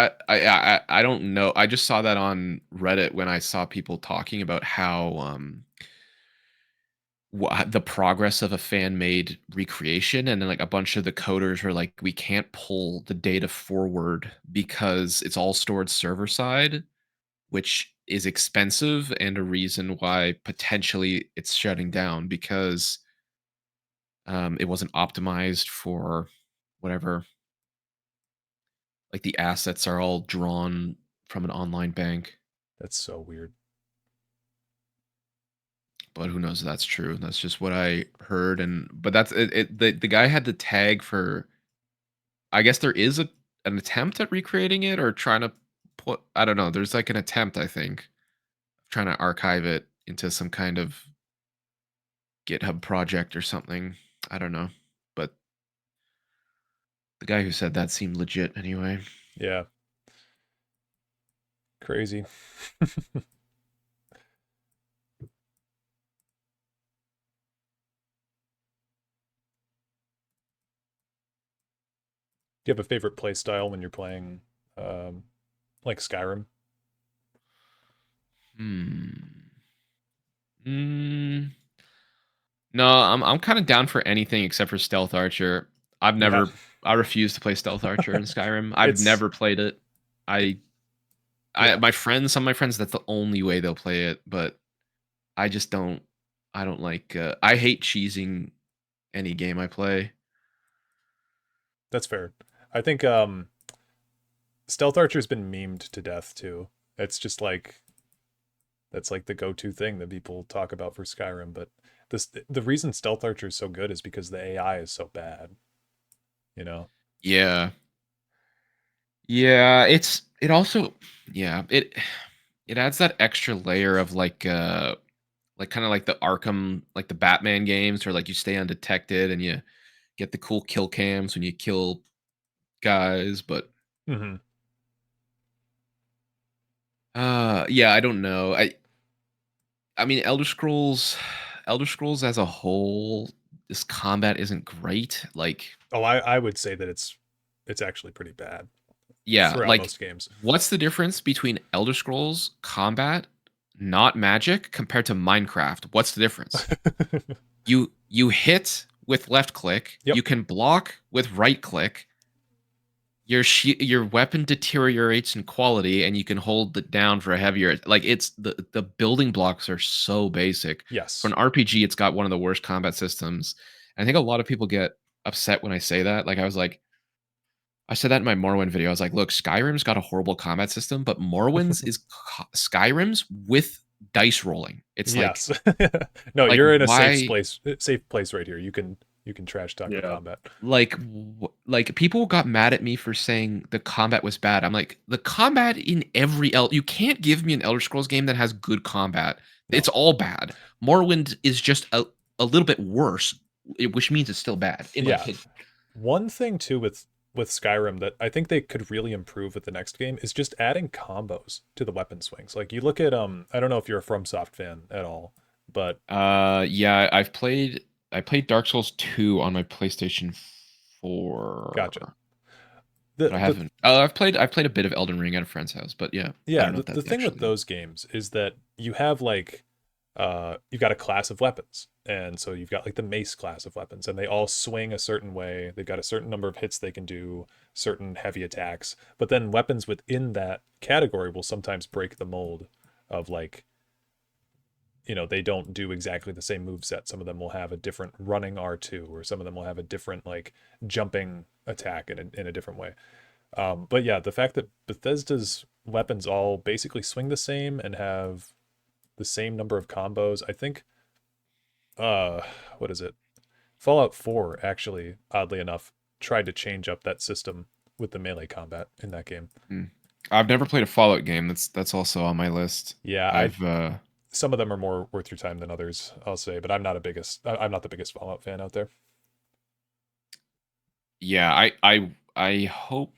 know. I just saw that on Reddit when I saw people talking about how the progress of a fan made recreation, and then like a bunch of the coders were like, we can't pull the data forward because it's all stored server side, which is expensive and a reason why potentially it's shutting down because it wasn't optimized for whatever. Like the assets are all drawn from an online bank. That's so weird. But who knows if that's true. That's just what I heard. But that's it, the guy had the tag for, I guess there is an attempt at recreating it or trying to put, I don't know. There's like an attempt, I think, trying to archive it into some kind of GitHub project or something. I don't know. But the guy who said that seemed legit anyway. Yeah. Crazy. Do you have a favorite play style when you're playing like Skyrim? No, I'm kind of down for anything except for Stealth Archer. Yeah. I refuse to play Stealth Archer in Skyrim. I've never played it. My friends, some of my friends, that's the only way they'll play it, but I just don't. I don't like. I hate cheesing any game I play. That's fair. I think Stealth Archer's been memed to death too. It's just like that's like the go-to thing that people talk about for Skyrim, but the reason Stealth Archer is so good is because the AI is so bad. You know? Yeah. Yeah, it also it adds that extra layer of like kind of like the Arkham, like the Batman games where like you stay undetected and you get the cool kill cams when you kill guys, but Mm-hmm. yeah, I don't know. I mean Elder Scrolls as a whole, this combat isn't great. Like, Oh, I would say that it's actually pretty bad yeah, throughout like most games. what's the difference between Elder Scrolls combat, not magic, compared to Minecraft? What's the difference? You hit with left click, Yep. you can block with right click. Your weapon deteriorates in quality, and you can hold it down for a heavier. Like it's the building blocks are so basic. Yes. For an RPG, it's got one of the worst combat systems. And I think a lot of people get upset when I say that. Like I said that in my Morrowind video. I was like, look, Skyrim's got a horrible combat system, but Morrowind's is Skyrim's with dice rolling. It's yes. like No, like you're in a why safe place right here. You can trash talk the combat. like people got mad at me for saying the combat was bad. I'm like, the combat in every you can't give me an Elder Scrolls game that has good combat. No. It's all bad. Morrowind is just a little bit worse, which means it's still bad in my opinion. One thing too with Skyrim that I think they could really improve with the next game is just adding combos to the weapon swings. Like you look at I don't know if you're a FromSoft fan at all, but yeah, I played Dark Souls 2 on my PlayStation 4. Gotcha. I haven't. I've played a bit of Elden Ring at a friend's house, but yeah. Yeah, the thing with those games is that you have like you've got a class of weapons, and so you've got like the mace class of weapons, and they all swing a certain way. They've got a certain number of hits they can do, certain heavy attacks, but then weapons within that category will sometimes break the mold of like, you know, they don't do exactly the same move set. Some of them will have a different running R2, or some of them will have a different like jumping attack in a different way. But yeah, the fact that Bethesda's weapons all basically swing the same and have the same number of combos, I think what is it? Fallout 4 actually, oddly enough, tried to change up that system with the melee combat in that game. I've never played a Fallout game. That's also on my list. Yeah, I've some of them are more worth your time than others, I'll say, but I'm not the biggest Fallout fan out there. Yeah, I hope.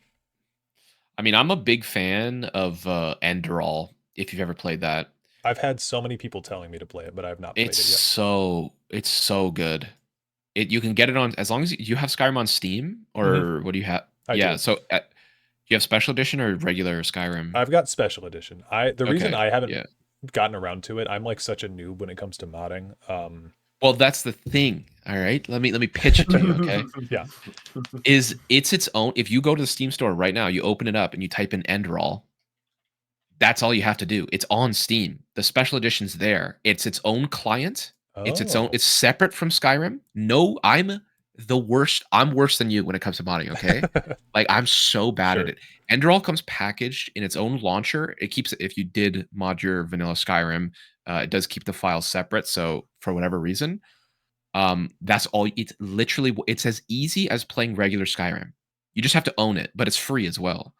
I mean, I'm a big fan of Enderall, if you've ever played that. I've had so many people telling me to play it, but I've not played it yet. It's so good. You can get it on, as long as you have Skyrim on Steam, or what do you have? I do. So you have Special Edition or regular Skyrim? I've got Special Edition. The reason I haven't Yeah. gotten around to it, I'm like such a noob when it comes to modding. Well, that's the thing. All right, let me pitch it to you. Okay. Yeah. It's its own. If you go to the Steam store right now, you open it up and you type in Enderall, That's all you have to do. It's on Steam. The special edition's there. It's its own client. Oh, It's separate from Skyrim. No, I'm the worst. I'm worse than you when it comes to modding, okay? Like I'm so bad at sure. it. Enderall comes packaged in its own launcher. It keeps if you did mod your vanilla Skyrim, it does keep the files separate. So for whatever reason, that's all. It's literally it's as easy as playing regular Skyrim. You just have to own it, but it's free as well.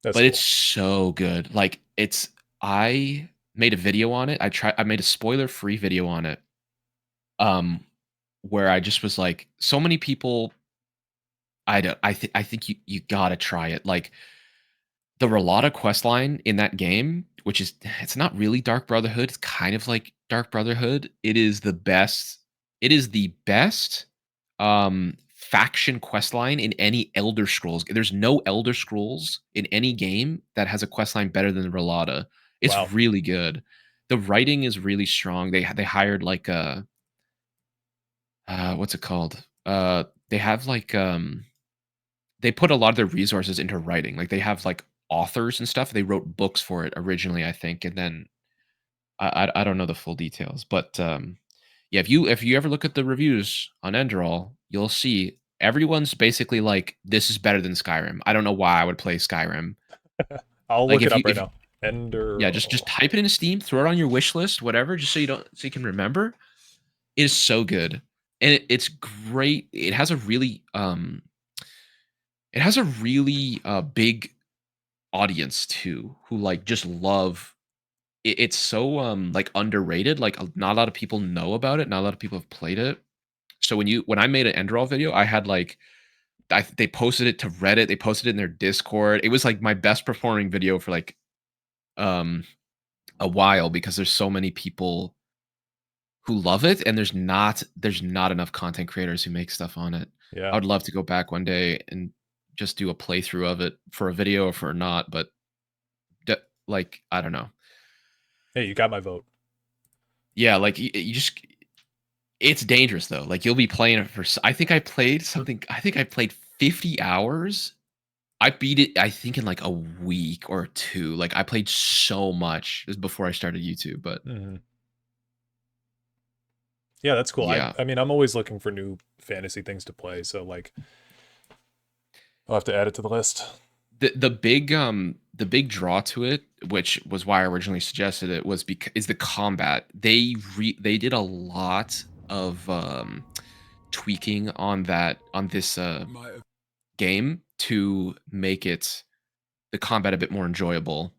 That's But it's cool. so good. Like it's I made a video on it. I made a spoiler-free video on it. Where I just was like, so many people I think you gotta try it. Like the Relata quest line in that game, which is it's not really Dark Brotherhood, it's kind of like Dark Brotherhood. It is the best. It is the best faction quest line in any Elder Scrolls. There's no Elder Scrolls in any game that has a quest line better than Relata. It's Wow. really good. The writing is really strong. They hired like a what's it called? They have like they put a lot of their resources into writing. Like they have like authors and stuff. They wrote books for it originally, I think, and then I don't know the full details, but yeah, if you ever look at the reviews on Enderall, you'll see everyone's basically like, "This is better than Skyrim." I don't know why I would play Skyrim. I'll Like look it up right now. yeah, Ender. just type it into Steam, throw it on your wish list, whatever, just so you can remember. It is so good, and it's great. It has a really big audience too, who like just love it's so like underrated. Like not a lot of people know about it. Not a lot of people have played it. So when I made an Enderall video, I had like they posted it to Reddit. They posted it in their Discord. It was like my best performing video for like um a while because there's so many people who love it, and there's not enough content creators who make stuff on it. I Yeah. would love to go back one day and just do a playthrough of it for a video or for not, but like I don't know. Hey, you got my vote. Yeah, like you just it's dangerous though. Like you'll be playing it for I think I played something I think I played 50 hours. I beat it I think in like a week or two. Like I played so much. This is before I started YouTube, but Hmm. Yeah, that's cool. yeah. I mean, I'm always looking for new fantasy things to play, so like I'll have to add it to the list. The big draw to it, which was why I originally suggested it, was because is the combat. They did a lot of tweaking on this game to make it the combat a bit more enjoyable.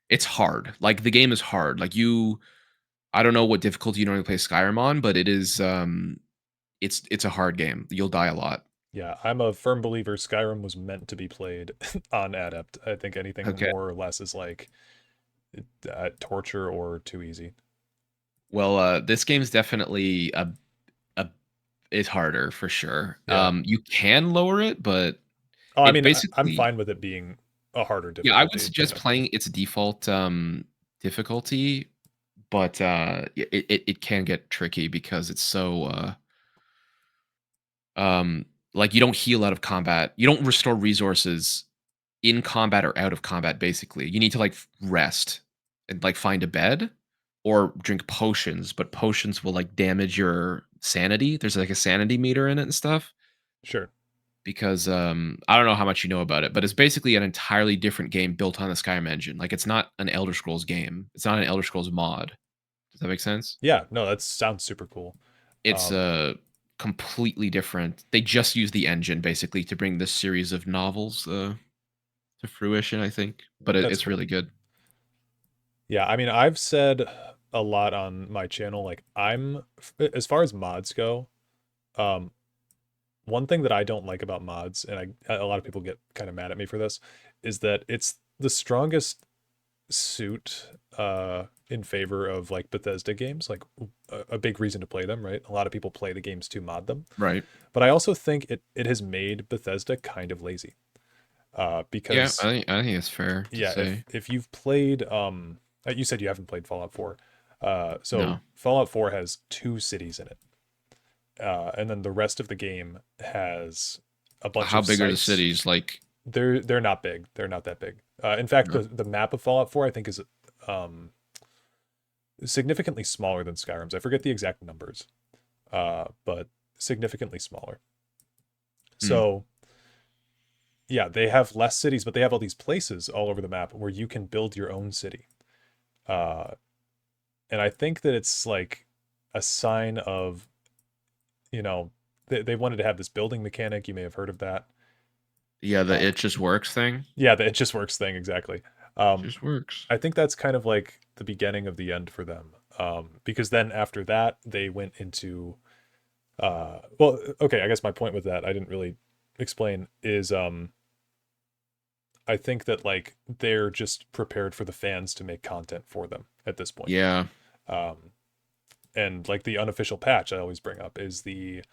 It's hard. Like the game is hard. Like I don't know what difficulty you normally play Skyrim on, but it is it's a hard game. You'll die a lot. Yeah, I'm a firm believer Skyrim was meant to be played on Adept. I think anything Okay. more or less is like torture or too easy. Well, this game's definitely a is harder for sure. Yeah. You can lower it, but Oh, I it mean, I'm basically fine with it being a harder yeah, I would difficulty. suggest playing its default difficulty, but it can get tricky because it's so like you don't heal out of combat. You don't restore resources in combat or out of combat basically. You need to like rest and like find a bed or drink potions, but potions will like damage your sanity. There's like a sanity meter in it and stuff Sure. because I don't know how much you know about it, but it's basically an entirely different game built on the Skyrim engine. Like it's not an Elder Scrolls game. It's not an Elder Scrolls mod. Does that make sense? Yeah, no, that sounds super cool. It's completely different. They just use the engine basically to bring this series of novels to fruition, I think. But That's it's cool. really good. Yeah, I mean, I've said a lot on my channel. Like, as far as mods go, um, one thing that I don't like about mods, and a lot of people get kind of mad at me for this, is that it's the strongest suit in favor of like Bethesda games, like a big reason to play them, right? A lot of people play the games to mod them. Right. But I also think it has made Bethesda kind of lazy. Yeah, Because I think it's fair to yeah, say. if you've played you said you haven't played Fallout 4. So No. Fallout 4 has two cities in it. And then the rest of the game has a bunch How of big are the sites. cities? Like They're not big. They're not that big. In fact, Yeah. the map of Fallout 4 I think is um, significantly smaller than Skyrim's. I forget the exact numbers, but significantly smaller. So yeah, they have less cities, but they have all these places all over the map where you can build your own city. Uh, and I think that it's like a sign of, they wanted to have this building mechanic. You may have heard of that. Yeah, the Uh, it just works thing. yeah, the it just works thing, exactly. It just works. I think that's kind of like the beginning of the end for them. Because then after that, they went into, well, okay, I guess my point with that, I didn't really explain, is I think that like they're just prepared for the fans to make content for them at this point. Yeah. Um, and like the unofficial patch I always bring up is the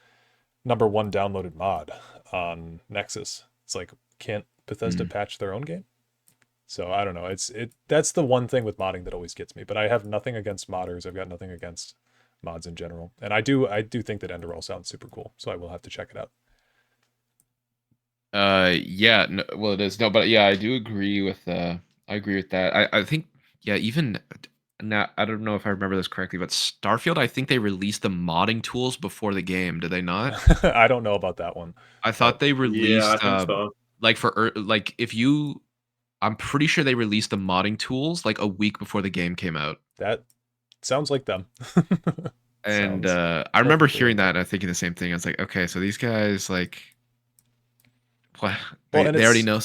#1 downloaded mod on Nexus. It's like, can't Bethesda Mm. patch their own game? So I don't know. That's the one thing with modding that always gets me. But I have nothing against modders. I've got nothing against mods in general. And I do think that Enderall sounds super cool. So I will have to check it out. Yeah, no, well it is. No, but yeah, I do agree with I agree with that. I think yeah, even now I don't know if I remember this correctly, but Starfield, I think they released the modding tools before the game, did they not? I don't know about that one. I But thought they Yeah, I released think so. like like if you I'm pretty sure they released the modding tools like a week before the game came out. that sounds like them. And Sounds I remember perfectly hearing like that them. and thinking the same thing. I was like, okay, so these guys like what Well, and they already it's know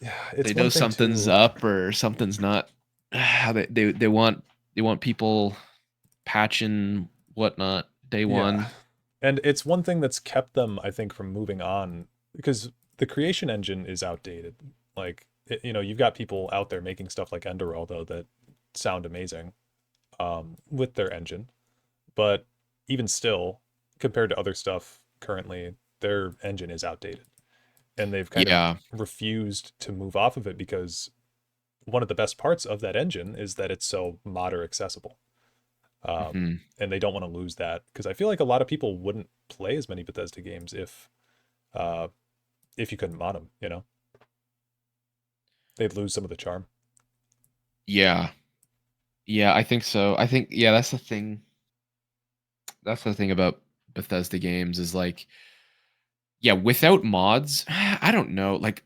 yeah, they it's know one thing something's too. up or something's not. How they want people patching whatnot day Yeah. one. And it's one thing that's kept them, I think, from moving on because the creation engine is outdated. Like, you've got people out there making stuff like Enderall, though, that sound amazing with their engine. But even still, compared to other stuff currently, their engine is outdated. And they've kind of Yeah. refused to move off of it because one of the best parts of that engine is that it's so modder accessible. Hmm. And they don't want to lose that because I feel like a lot of people wouldn't play as many Bethesda games uh, if you couldn't mod them. They'd lose some of the charm. Yeah. Yeah, I think so. I think yeah, that's the thing. That's the thing about Bethesda games is like yeah, without mods, I don't know. Like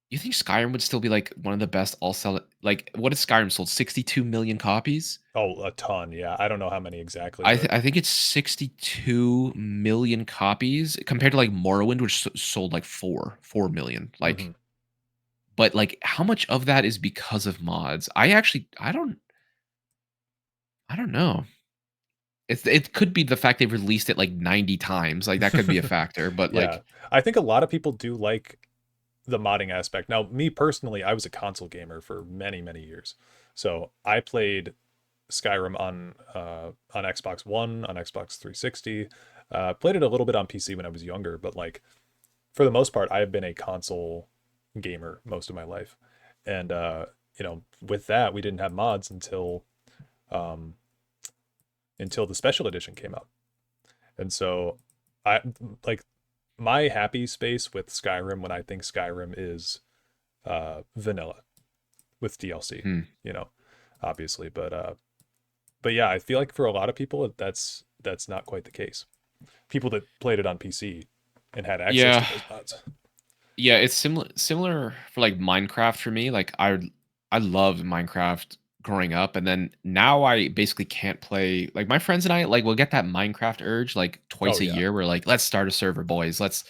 you think Skyrim would still be like one of the best all sell like what has Skyrim sold? 62 million copies? Oh, a ton. Yeah, I don't know how many exactly, but I think it's 62 million copies compared to like Morrowind, which sold like 4 million. Like, mhm. but like, how much of that is because of mods? I don't know. It could be the fact they've released it like 90 times. Like that could be a factor. But Yeah, like, I think a lot of people do like the modding aspect. Now, me personally, I was a console gamer for many, many years, so I played Skyrim on Xbox One, on Xbox 360. Played it a little bit on PC when I was younger, but like for the most part, I have been a console gamer most of my life. And with that, we didn't have mods um, until the special edition came out. And so I like my happy space with Skyrim when I think Skyrim is vanilla with DLC, hmm, you know, obviously. But yeah, I feel like for a lot of people that's not quite the case. People that played it on PC and had access to yeah, those mods. yeah, it's similar for like Minecraft for me. Like I loved Minecraft growing up, and then now I basically can't play. Like my friends and I, like we'll get that Minecraft urge like Oh twice a yeah. year. We're like, let's start a server, boys. Let's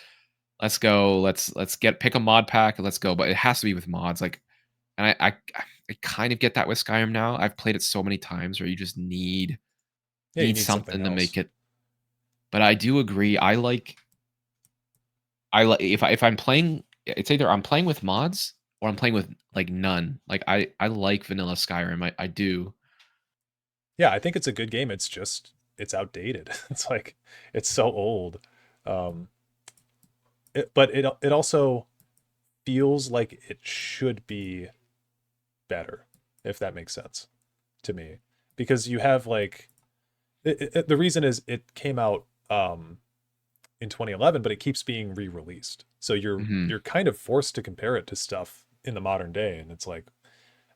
go. Let's get pick a mod pack and let's go. But it has to be with mods. Like, and I kind of get that with Skyrim now. I've played it so many times where you just Yeah, you need need something something to else. make it. But I do agree. I like if I'm playing, it's either I'm playing with mods or I'm playing with like none. Like I like vanilla Skyrim. I do. Yeah, I think it's a good game. It's outdated. It's like it's so old. Um but it also feels like it should be better, if that makes sense to me. Because you have like the reason is it came out in 2011, but it keeps being re-released. So you're Hmm. you're kind of forced to compare it to stuff in the modern day. And it's like,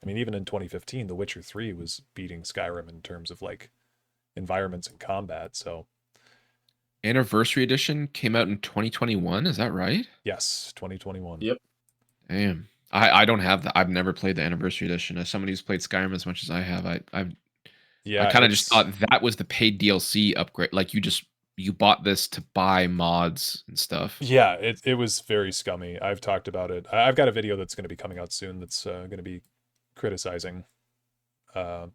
I mean, even in 2015, The Witcher 3 was beating Skyrim in terms of like environments and combat. So Anniversary Edition came out in 2021. Is that right? yes, 2021. Yep. Damn. I don't have that. I've never played the Anniversary Edition. As somebody who's played Skyrim as much as I have, I Yeah, kind of just it's thought that was the paid DLC upgrade. Like you bought this to buy mods and stuff. yeah, it was very scummy. I've talked about it. I've got a video that's going to be coming out soon that's going to be criticizing uh,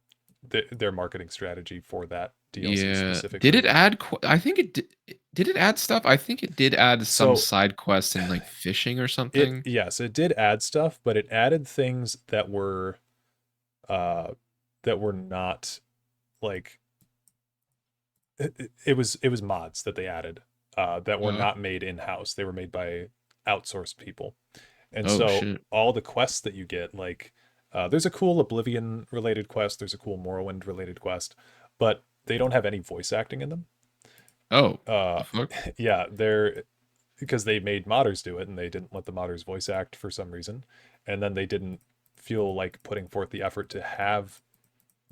their marketing strategy for that DLC Yeah. specifically. Did it add? I think it did. Did it add stuff? I think it did add some So side quests and like fishing or it something. yes, it did add stuff, but it added things uh that were not like it was mods that they added that were not made in-house. They were made by outsourced people. And Oh so shit. all the quests that you get, like there's a cool Oblivion related quest, there's a cool Morrowind related quest, but they don't have any voice acting in them. Oh, Uh the fuck? yeah, they're because they made modders do it and they didn't let the modders voice act for some reason. And then they didn't feel like putting forth the effort to have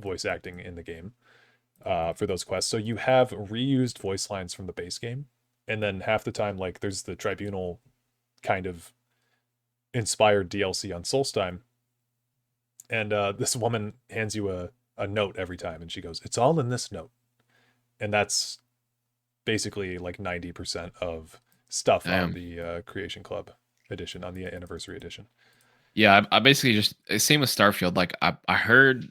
voice acting in the game for those quests. So you have reused voice lines from the base game. And then half the time, like there's the Tribunal kind of inspired DLC on Solstheim. And this woman hands you a note every time and she goes, "It's all in this note." And that's basically like 90% of stuff on Damn. the Creation Club edition, on the Anniversary Edition. Yeah, I basically just same with Starfield. Like I heard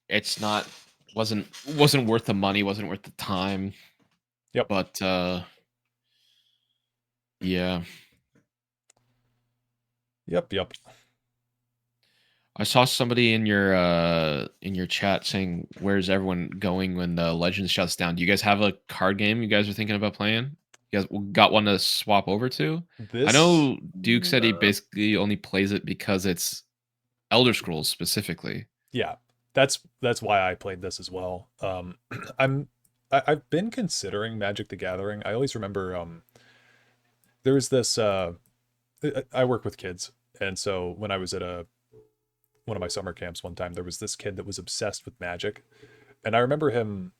it's not wasn't worth the money, wasn't worth the time. Yep. But yeah. Yep. I saw somebody in your chat saying, "Where's everyone going when the Legends shuts down?" Do you guys have a card game you guys are thinking about playing? You guys got one to swap over to? I This, know Duke said he No. basically only plays it because it's Elder Scrolls specifically. yeah, that's why I played this as well. I'm I've been considering Magic the Gathering. I always remember there's this I work with kids, and so when I was at one of my summer camps one time, there was this kid that was obsessed with Magic, and I remember him.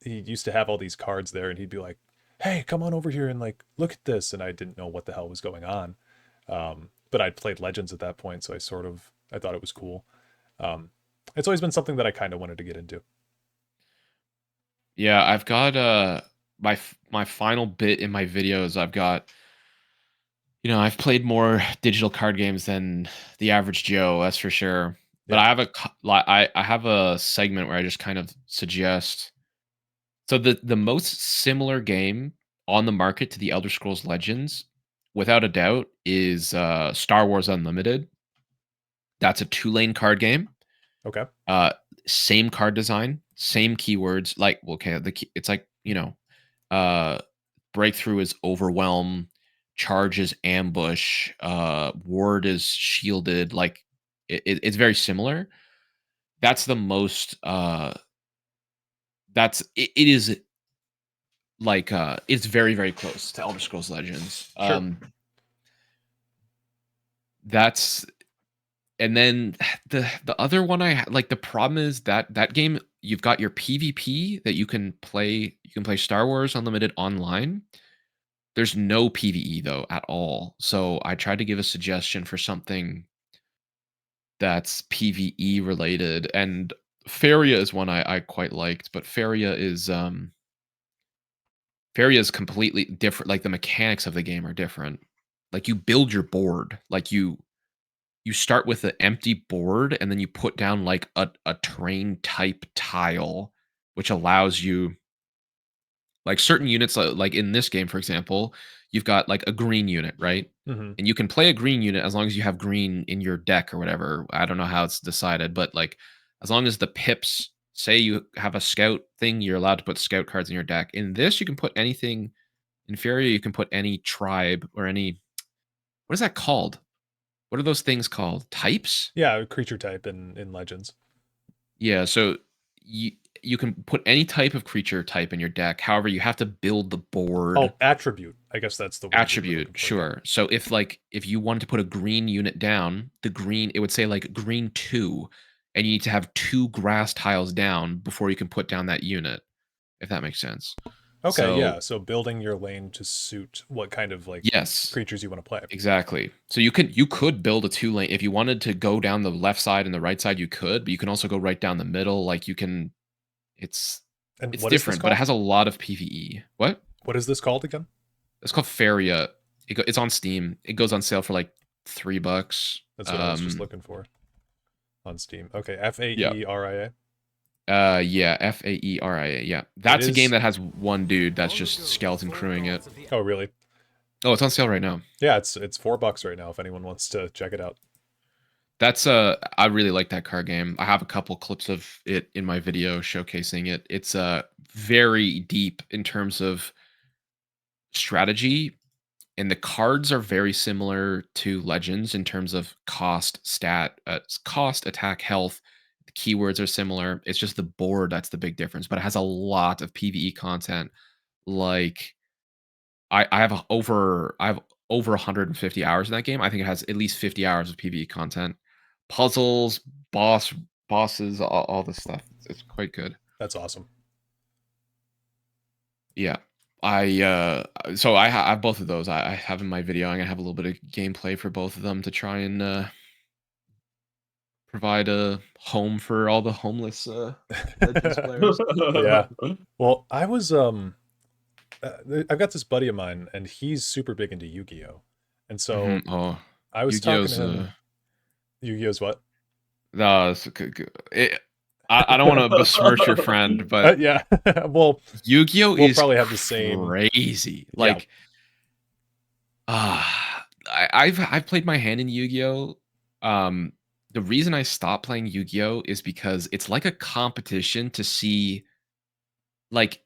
He used to have all these cards there, and he'd be like, "Hey, come on over here and like look at this," and I didn't know what the hell was going on. But I'd played Legends at that point, so I thought it was cool. Um, it's always been something that I kind of wanted to get into. Yeah, I've got my final bit in my videos. I've got I've played more digital card games than the average Joe, that's for sure. But Yeah. I have a segment where I just kind of suggest. So the most similar game on the market to the Elder Scrolls Legends, without a doubt, is Star Wars Unlimited. That's a 2-lane card game. Okay. Uh, Same card design, same keywords. Like, okay, it's like uh, breakthrough is overwhelm, charge is ambush, ward is shielded. Like, it's very similar. That's the most. It is like it's very very close to Elder Scrolls Legends. Sure. That's and then the other one like the problem is that game you've got your PvP that you can play. You can play Star Wars Unlimited online. There's no PvE though at all. So I tried to give a suggestion for something that's PvE related, and Faria is one I quite liked, but Faria is completely different. Like the mechanics of the game are different. Like you build your board, like you start with an empty board and then you put down like a terrain type tile, which allows you like certain units, like in this game, for example, you've got like a green unit, right? Mm-hmm. And you can play a green unit as long as you have green in your deck or whatever. I don't know how it's decided, but like as long as the pips say you have a scout thing, you're allowed to put scout cards in your deck. In this, you can put anything. Inferior, you can put any tribe or any. What is that called? What are those things called? Types? Yeah, creature type in Legends. Yeah. So you you can put any type of creature type in your deck. However, you have to build the board. Oh, attribute. I guess that's the word Attribute, sure. So if you wanted to put a green unit down, it would say like green 2, and you need to have 2 grass tiles down before you can put down that unit, if that makes sense. Okay, So, yeah. So building your lane to suit what kind of like yes, creatures you want to play. exactly. So you could build a 2-lane if you wanted to go down the left side and the right side, you could, but you can also go right down the middle. Like you can, it's And it's what is this different, but it called? has a lot of PvE. What? What is this called again? It's called Faria. It's on Steam. It goes on sale for like $3. That's what I was just looking for on Steam. Okay, Faeria. Yeah, Faeria. Yeah, that's a game that has one dude that's just skeleton crewing it. Oh, really? Oh, it's on sale right now. Yeah, it's $4 right now if anyone wants to check it out. That's I really like that card game. I have a couple clips of it in my video showcasing it. It's very deep in terms of strategy, and the cards are very similar to Legends in terms of cost, attack, health. The keywords are similar. It's just the board that's the big difference, but it has a lot of PvE content. Like I have over 150 hours in that game. I think it has at least 50 hours of PvE content, puzzles, bosses, all this stuff. It's quite good. That's awesome. Yeah. I have both of those. I have in my video. I'm gonna have a little bit of gameplay for both of them to try and provide a home for all the homeless Legends players. Yeah. Well, I've got this buddy of mine, and he's super big into Yu-Gi-Oh, and so Oh, I was talking Yu-Gi-Oh's to him. Yu-Gi-Oh's what? no, I don't want to besmirch your friend, but yeah. Well, Yu-Gi-Oh we'll is probably have the same. crazy. Yeah. Like, I've played my hand in Yu-Gi-Oh. The reason I stopped playing Yu-Gi-Oh is because it's like a competition to see, like,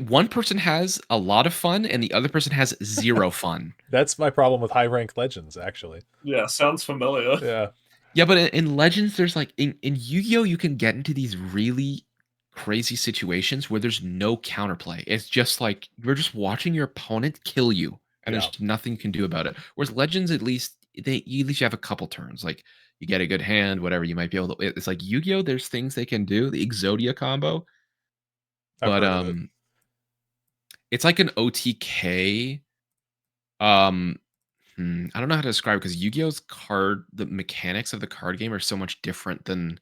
one person has a lot of fun and the other person has 0 fun. That's my problem with high rank Legends, actually. Yeah, sounds familiar. Yeah. Yeah, but in Legends, there's like in Yu-Gi-Oh, you can get into these really crazy situations where there's no counterplay. It's just like you're just watching your opponent kill you, and Yeah. there's nothing you can do about it. Whereas Legends, at least you have a couple turns. Like you get a good hand, whatever you might be able to. It's like Yu-Gi-Oh, there's things they can do. The Exodia combo, I've but heard of it. it's like an OTK. Um, I don't know how to describe it because Yu-Gi-Oh's the mechanics of the card game are so much different than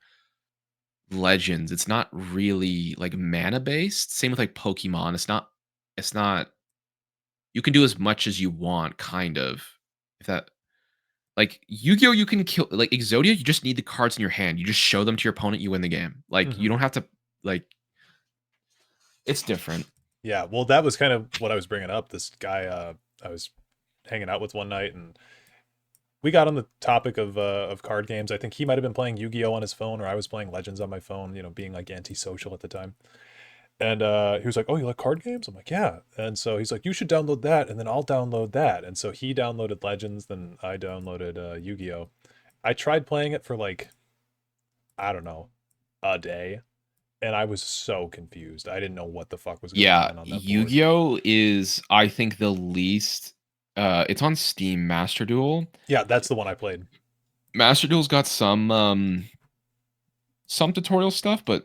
Legends. It's not really like mana based. Same with like Pokemon. It's not you can do as much as you want, kind of. If that like Yu-Gi-Oh, you can kill like Exodia, you just need the cards in your hand. You just show them to your opponent, you win the game. Like you don't have to like it's different. Yeah, well, that was kind of what I was bringing up. This guy I was hanging out with one night, and we got on the topic of card games. I think he might have been playing Yu-Gi-Oh on his phone, or I was playing Legends on my phone, being like antisocial at the time. And he was like, "Oh, you like card games?" I'm like, "Yeah." And so he's like, "You should download that, and then I'll download that." And so he downloaded Legends, then I downloaded Yu-Gi-Oh. I tried playing it for like, I don't know, a day, and I was so confused. I didn't know what the fuck was going on that board. Yu-Gi-Oh is I think the least it's on Steam, Master Duel. Yeah, that's the one I played. Master Duel's got some tutorial stuff, but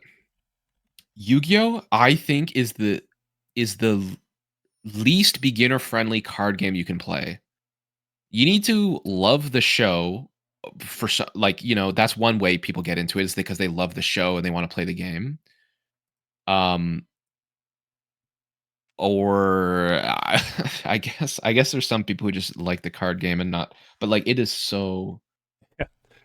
Yu-Gi-Oh I think is the least beginner friendly card game you can play. You need to love the show for like, that's one way people get into it is because they love the show and they want to play the game. Or I guess there's some people who just like the card game and not, but like it is so.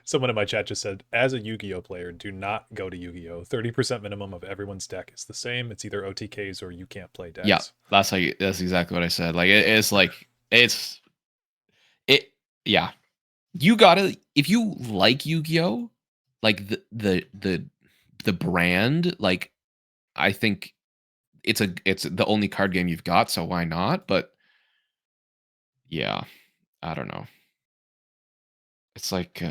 Someone in my chat just said, as a Yu-Gi-Oh player, do not go to Yu-Gi-Oh. 30% minimum of everyone's deck is the same. It's either OTKs or you can't play decks. Yeah, that's exactly what I said. Like it's like yeah. You gotta, if you like Yu-Gi-Oh, like the brand, like I think it's the only card game you've got, so why not? But yeah, I don't know. It's like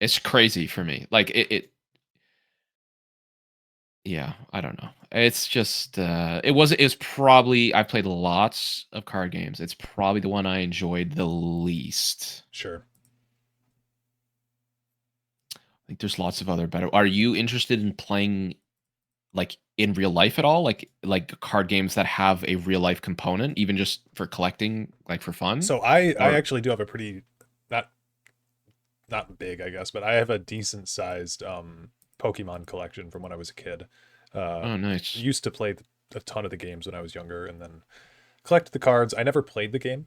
it's crazy for me. Like Yeah, I don't know. It's just it was probably I've played lots of card games. It's probably the one I enjoyed the least. Sure. I think there's lots of other better. Are you interested in playing like in real life at all? Like card games that have a real life component, even just for collecting, like for fun? So I Or actually do have a pretty not not big, I guess, but I have a decent sized Pokemon collection from when I was a kid. oh, nice. Used to play a ton of the games when I was younger, and then collected the cards. I never played the game,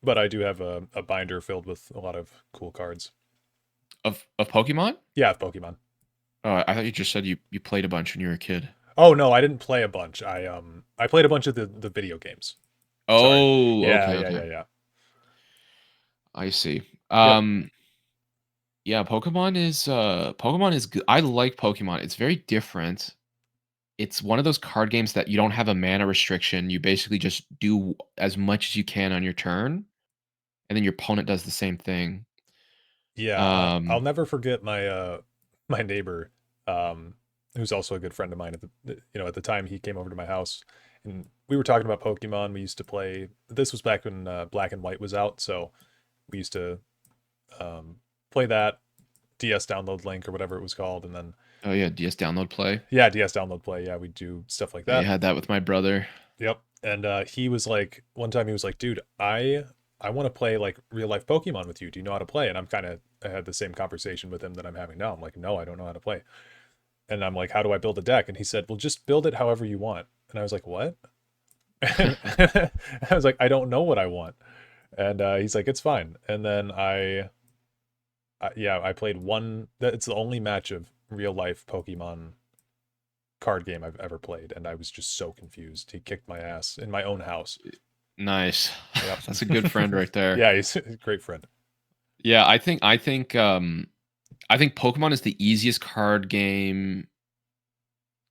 but I do have a binder filled with a lot of cool cards. Of Pokemon? Yeah, of Pokemon. Oh, I thought you just said you played a bunch when you were a kid. Oh no, I didn't play a bunch. I played a bunch of the video games. Sorry. Oh, Yeah, okay, yeah, okay. yeah, yeah. I see. Yep. Yeah, Pokemon is good. I like Pokemon. It's very different. It's one of those card games that you don't have a mana restriction. You basically just do as much as you can on your turn, and then your opponent does the same thing. Yeah, I'll Um, never forget my my neighbor, who's also a good friend of mine at the time he came over to my house, and we were talking about Pokemon. We used to play. This was back when Black and White was out, so we used to um, play that DS download link or whatever it was called, and then oh yeah, DS download play. yeah, DS download play. Yeah, we do stuff like I that. had that with my brother. Yep. And he was like, one time he was like, dude, I want to play like real life Pokemon with you. Do you know how to play? And I had the same conversation with him that I'm having now. I'm like, no, I don't know how to play. And I'm like, how do I build a deck? And he said, well, just build it however you want. And I was like, what? I was like, I don't know what I want. And he's like, it's fine. And then yeah, I played one. It's the only match of real life Pokemon card game I've ever played, and I was just so confused. He kicked my ass in my own house. Nice. Yep. That's a good friend right there. Yeah, he's a great friend. Yeah, I think Pokemon is the easiest card game.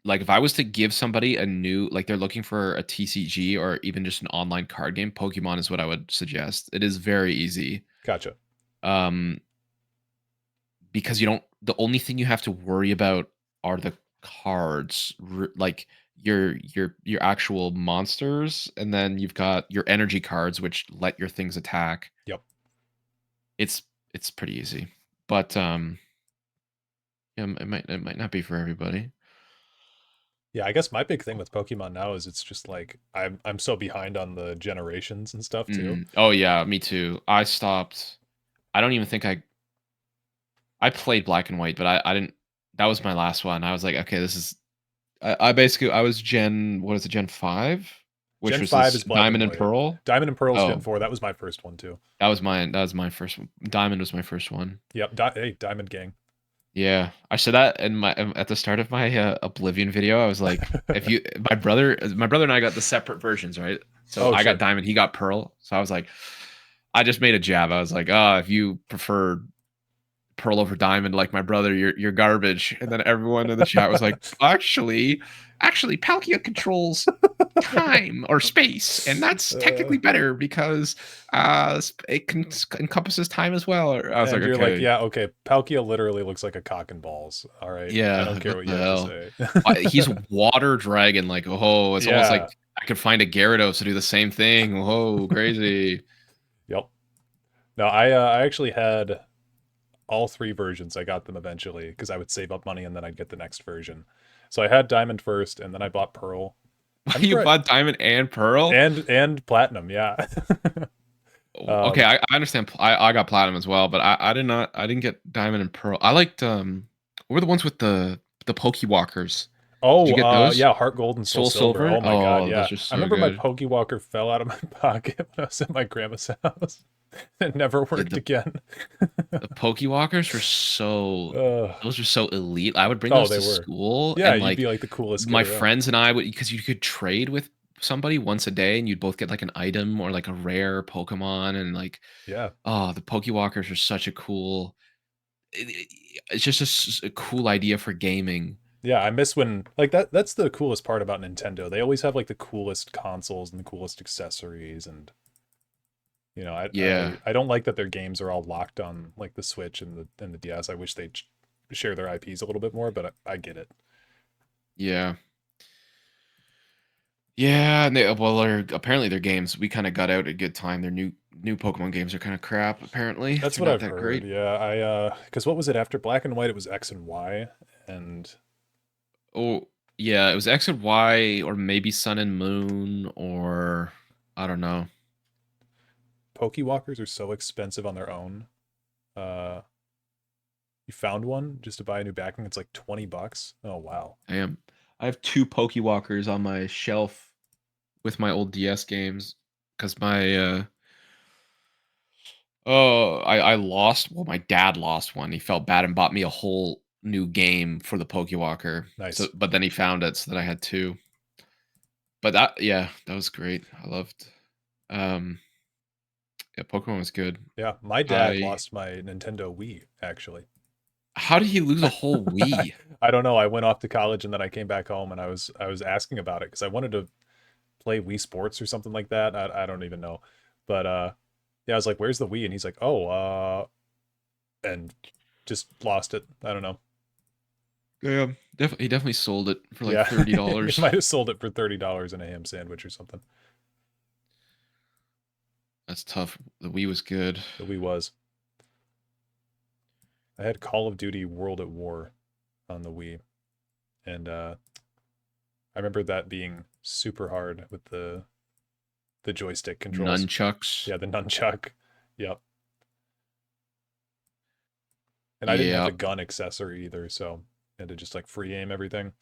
Like if I was to give somebody a new, like they're looking for a TCG or even just an online card game, Pokemon is what I would suggest. It is very easy. Gotcha. Um, because the only thing you have to worry about are the cards, like your actual monsters, and then you've got your energy cards, which let your things attack. Yep. It's it's pretty easy, but yeah, it might not be for everybody. Yeah, I guess my big thing with Pokemon now is it's just like I'm so behind on the generations and stuff too. Oh yeah, me too. I stopped. I don't even think I played Black and White, but I didn't. That was my last one. I was like, okay, this is. I basically I was what is it, Gen 5, which Gen was 5 this is Black and Diamond and White. Pearl. Diamond and Pearl's Gen Oh, 4. That was my first one too. that was my first one. Diamond was my first one. Yep. Hey, Diamond Gang. Yeah, I said that in my at the start of my Oblivion video. I was like, if you, my brother and I got the separate versions, right? So Oh I got shit. Diamond, he got Pearl. So I was like, I just made a jab. I was like, oh, if you prefer Pearl over Diamond, like my brother, you're garbage. And then everyone in the chat was like, actually, Palkia controls time or space, and that's technically better because it encompasses time as well. Or I was like, And you're like, okay, yeah, okay. Palkia literally looks like a cock and balls. All right. I yeah, don't care what what the you have to hell? say. He's water dragon. Like, oh, it's almost Yeah. like I could find a Gyarados to do the same thing. Whoa, crazy. Yep. No, I actually had all three versions. I got them eventually because I would save up money and then I'd get the next version. So I had Diamond first, and then I bought Pearl. I You remember bought Diamond and Pearl? and Platinum, yeah. Okay, um, I understand. I got Platinum as well, but I didn't get Diamond and Pearl. I liked what were the ones with the Pokewalkers? Did you oh, get those? yeah, Heart Gold and Soul Soul Silver. Silver? Oh my god, Oh, yeah. those are I so remember my good. Pokewalker fell out of my pocket when I was at my grandma's house. It never Yeah, worked again. the Pokewalkers were so Ugh. those were so elite. I would bring Oh, those they to were. school Yeah, and you'd like be like the coolest kid my around. friends and I would, because you could trade with somebody once a day and you'd both get like an item or like a rare Pokemon and like Yeah. oh, the Pokewalkers are such a cool it's just a cool idea for gaming. Yeah, I miss when like that's the coolest part about Nintendo. They always have like the coolest consoles and the coolest accessories, and Yeah. I don't like that their games are all locked on like the Switch and the DS. I wish they'd share their IPs a little bit more, but I get it. Yeah. Yeah, and apparently their games, we kind of got out at a good time. Their new Pokemon games are kind of crap, apparently. That's They're what not I've that heard. great. Yeah, because what was it after Black and White? It was X and Y, and Oh, yeah, it was X and Y, or maybe Sun and Moon, or I don't know. Pokewalkers are so expensive on their own. Uh, you found one just to buy a new backing. It's like $20. Oh wow. I have two Pokewalkers on my shelf with my old DS games because I lost. Well, my dad lost one. He felt bad and bought me a whole new game for the Pokewalker. So, Nice. but then he found it, so that I had two. But that was great. I loved. Um, yeah, Pokemon was good. Yeah, my dad I lost my Nintendo Wii actually. How did he lose a whole Wii? I don't know. I went off to college and then I came back home and I was asking about it because I wanted to play Wii Sports or something like that. I don't even know, but yeah, I was like, "Where's the Wii?" And he's like, "Oh, and just lost it. I don't know." Yeah, he definitely sold it for like Yeah, he $30. might have sold it for $30 in a ham sandwich or something. That's tough. The Wii was good. The Wii was. I had Call of Duty World at War on the Wii, and I remember that being super hard with the joystick controls. Nunchucks. Yeah, the nunchuck. Yep. And I didn't have Yeah. the gun accessory either, so I had to just like free aim everything.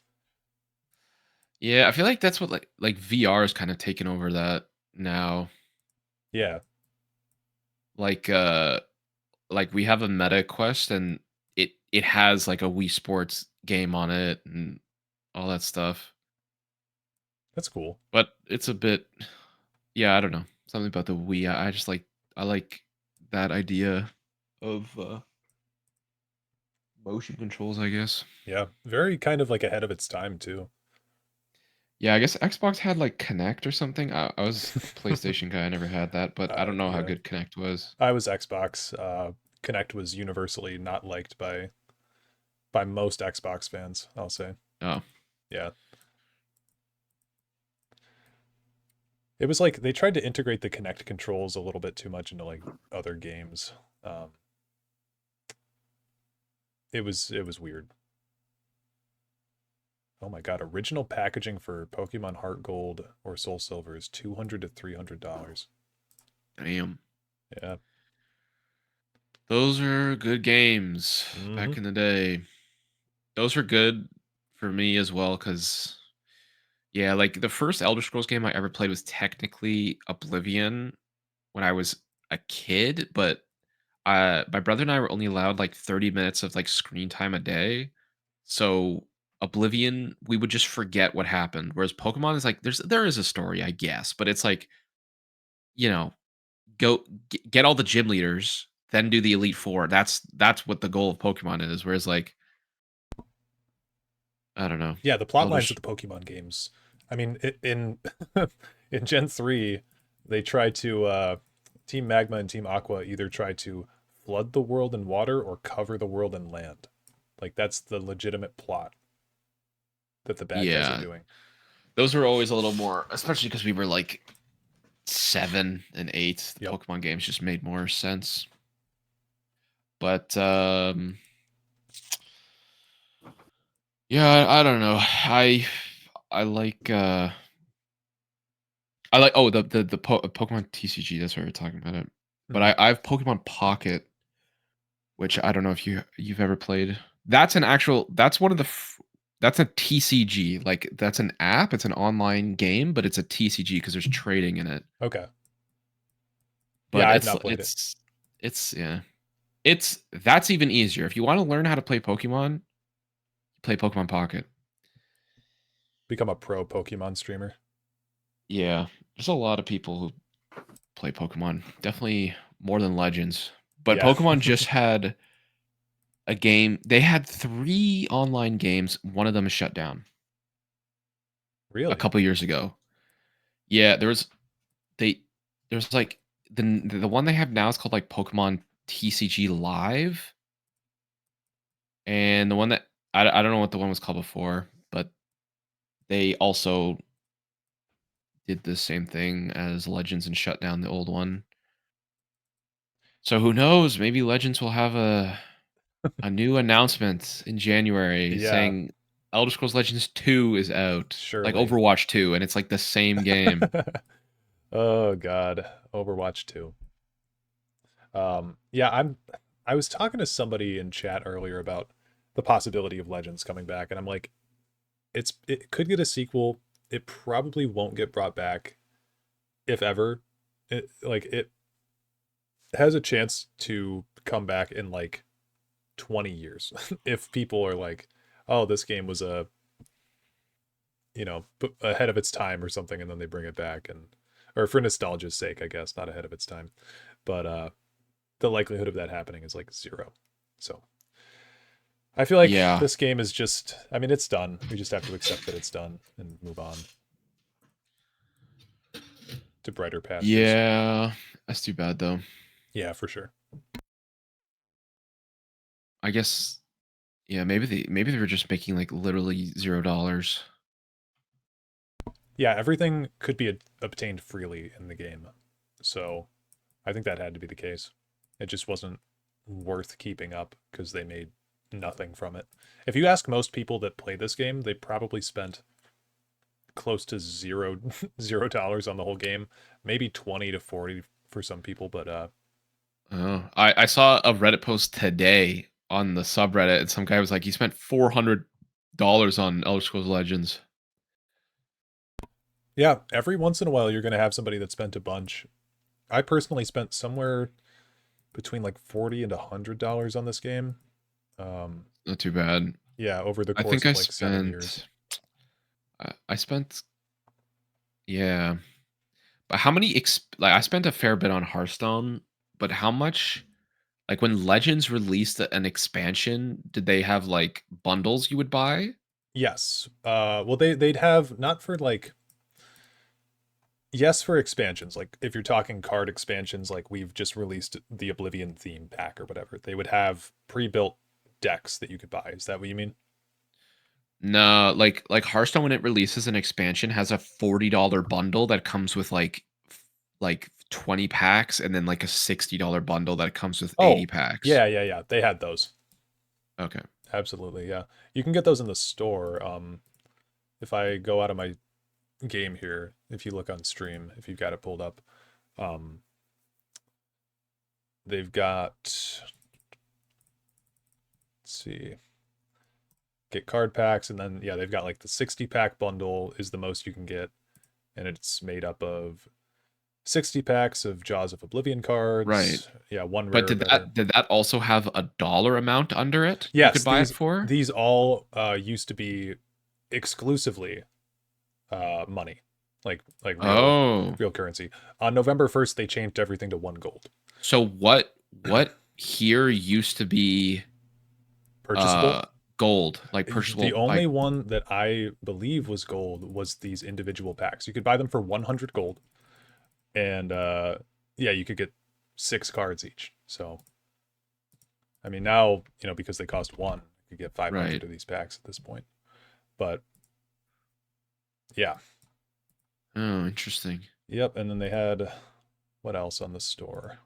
Yeah, I feel like that's what like VR is kind of taking over that now. Yeah, Like like we have a Meta Quest and it has like a Wii Sports game on it and all that stuff. that's cool. But it's a bit, yeah, I don't know. Something about the Wii. I just I like that idea of motion controls, I guess. Yeah, very kind of like ahead of its time too. Yeah, I guess Xbox had like Connect or something. I was a PlayStation guy. I never had that, but I don't know how Yeah, good Connect was. I was Xbox. Connect was universally not liked by most Xbox fans, I'll say. Oh, Yeah. It was like they tried to integrate the Connect controls a little bit too much into like other games. Um, it was weird. Oh my God, original packaging for Pokemon Heart Gold or Soul Silver is $200 to $300. damn. Yeah. Those are good games Hmm. back in the day. Those were good for me as well because, yeah, like the first Elder Scrolls game I ever played was technically Oblivion when I was a kid, but my brother and I were only allowed like 30 minutes of like screen time a day. So Oblivion, we would just forget what happened. Whereas Pokemon is like there is a story, I guess, but it's like, you know, go get all the gym leaders, then do the Elite Four. That's what the goal of Pokemon is. Whereas like, I don't know. Yeah, the plot Elder lines of the Pokemon games. I mean, in in Gen 3, they tried to Team Magma and Team Aqua either try to flood the world in water or cover the world in land. Like that's the legitimate plot that the bad guys are Yeah, doing. those were always a little more, especially because we were like 7 and 8. The Yep. Pokemon games just made more sense. But yeah, I don't know. I like Pokemon TCG. That's what we're talking about it. But Mhm. I have Pokemon Pocket, which I don't know if you've ever played. That's an actual. That's one of the. That's a TCG. Like that's an app. It's an online game, but it's a TCG because there's trading in it. Okay. Yeah, But I've not played it. it's yeah. That's even easier. If you want to learn how to play Pokemon, play Pokemon Pocket. Become a pro Pokemon streamer. Yeah, there's a lot of people who play Pokemon. Definitely more than Legends. But Yeah. Pokemon just had a game. They had 3 online games. One of them is shut down a Really? couple years ago. Yeah, they there's like the one they have now is called like Pokemon TCG Live, and the one that I don't know what the one was called before, but they also did the same thing as Legends and shut down the old one. So who knows? Maybe Legends will have a new announcement in January Yeah. saying Elder Scrolls Legends 2 is out. Like Surely. Overwatch 2, and it's like the same game. Oh God, Overwatch 2. Yeah, I was talking to somebody in chat earlier about the possibility of Legends coming back, and I'm like, it could get a sequel. It probably won't get brought back, if ever. It has a chance to come back in like 20 years if people are like, oh, this game was ahead of its time or something, and then they bring it back, and or for nostalgia's sake, I guess, not ahead of its time. But the likelihood of that happening is like 0. So I feel like Yeah. this game is just, I mean, it's done. We just have to accept that it's done and move on to brighter pastures. Yeah, that's too bad though. Yeah, for sure. I guess, yeah, maybe they were just making like literally $0. Yeah, everything could be obtained freely in the game. So I think that had to be the case. It just wasn't worth keeping up because they made nothing from it. If you ask most people that play this game, they probably spent close to $0 on the whole game, maybe 20 to 40 for some people, but Oh, I saw a Reddit post today on the subreddit, and some guy was like, he spent $400 on Elder Scrolls Legends. yeah, every once in a while you're going to have somebody that spent a bunch. I personally spent somewhere between like $40 and $100 on this game. Not too bad. Yeah, over the I course think of I like 7 years. spent. I spent. Yeah, but how many? Like I spent a fair bit on Hearthstone, but how much? Like when Legends released an expansion, did they have like bundles you would buy? Yes. Well, they'd have, not for like, yes, for expansions. Like if you're talking card expansions, like we've just released the Oblivion theme pack or whatever, they would have pre-built decks that you could buy. Is that what you mean? No, like Hearthstone when it releases an expansion has a $40 bundle that comes with like 20 packs and then like a $60 bundle that comes with 80 packs. Yeah. They had those. Okay. Absolutely, yeah. You can get those in the store. If I go out of my game here, if you look on stream, if you've got it pulled up, um, they've got, let's see, get card packs, and then yeah, they've got like the 60-pack bundle is the most you can get, and it's made up of 60 packs of Jaws of Oblivion cards. Right. Yeah, one rare. But did that also have a dollar amount under it? Yes, you could buy it for? These all used to be exclusively money, like real currency. On November 1st, they changed everything to 1 gold. So what here used to be Purchasable? Gold, like purchasable. The only one that I believe was gold was these individual packs. You could buy them for 100 gold, and yeah, you could get 6 cards each. So, I mean, now, because they cost 1, you could get 500 of these packs at this point. But yeah. Oh, interesting. Yep, and then they had, what else on the store?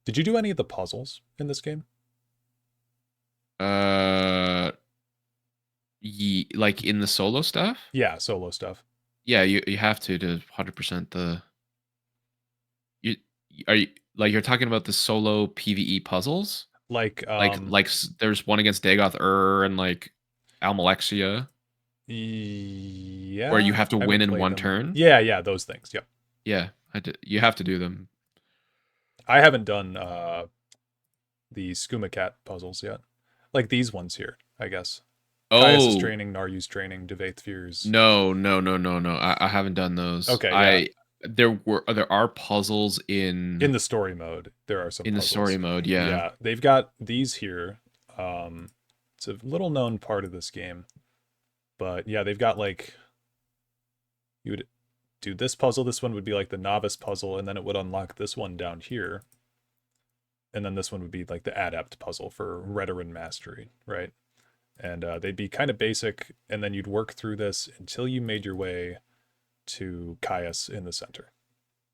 Did you do any of the puzzles in this game? Like in the solo stuff? Yeah, solo stuff. Yeah, you have to 100% the. You're talking about the solo PvE puzzles? Like there's one against Dagoth and like Almalexia. Yeah. Where you have to win in one turn. Yeah, those things. Yep. Yeah, you have to do them. I haven't done the Skooma Cat puzzles yet. Like these ones here, I guess. Oh. Caius' training, Naryu's training, Devaith Fear's. No. I haven't done those. Okay. Yeah. There are puzzles in the story mode. There are some in puzzles. The story mode. Yeah. Yeah, they've got these here. It's a little known part of this game, but yeah, they've got like, you would do this puzzle. This one would be like the novice puzzle, and then it would unlock this one down here, and then this one would be like the adept puzzle for Veteran Mastery, right? And they'd be kind of basic, and then you'd work through this until you made your way to Caius in the center.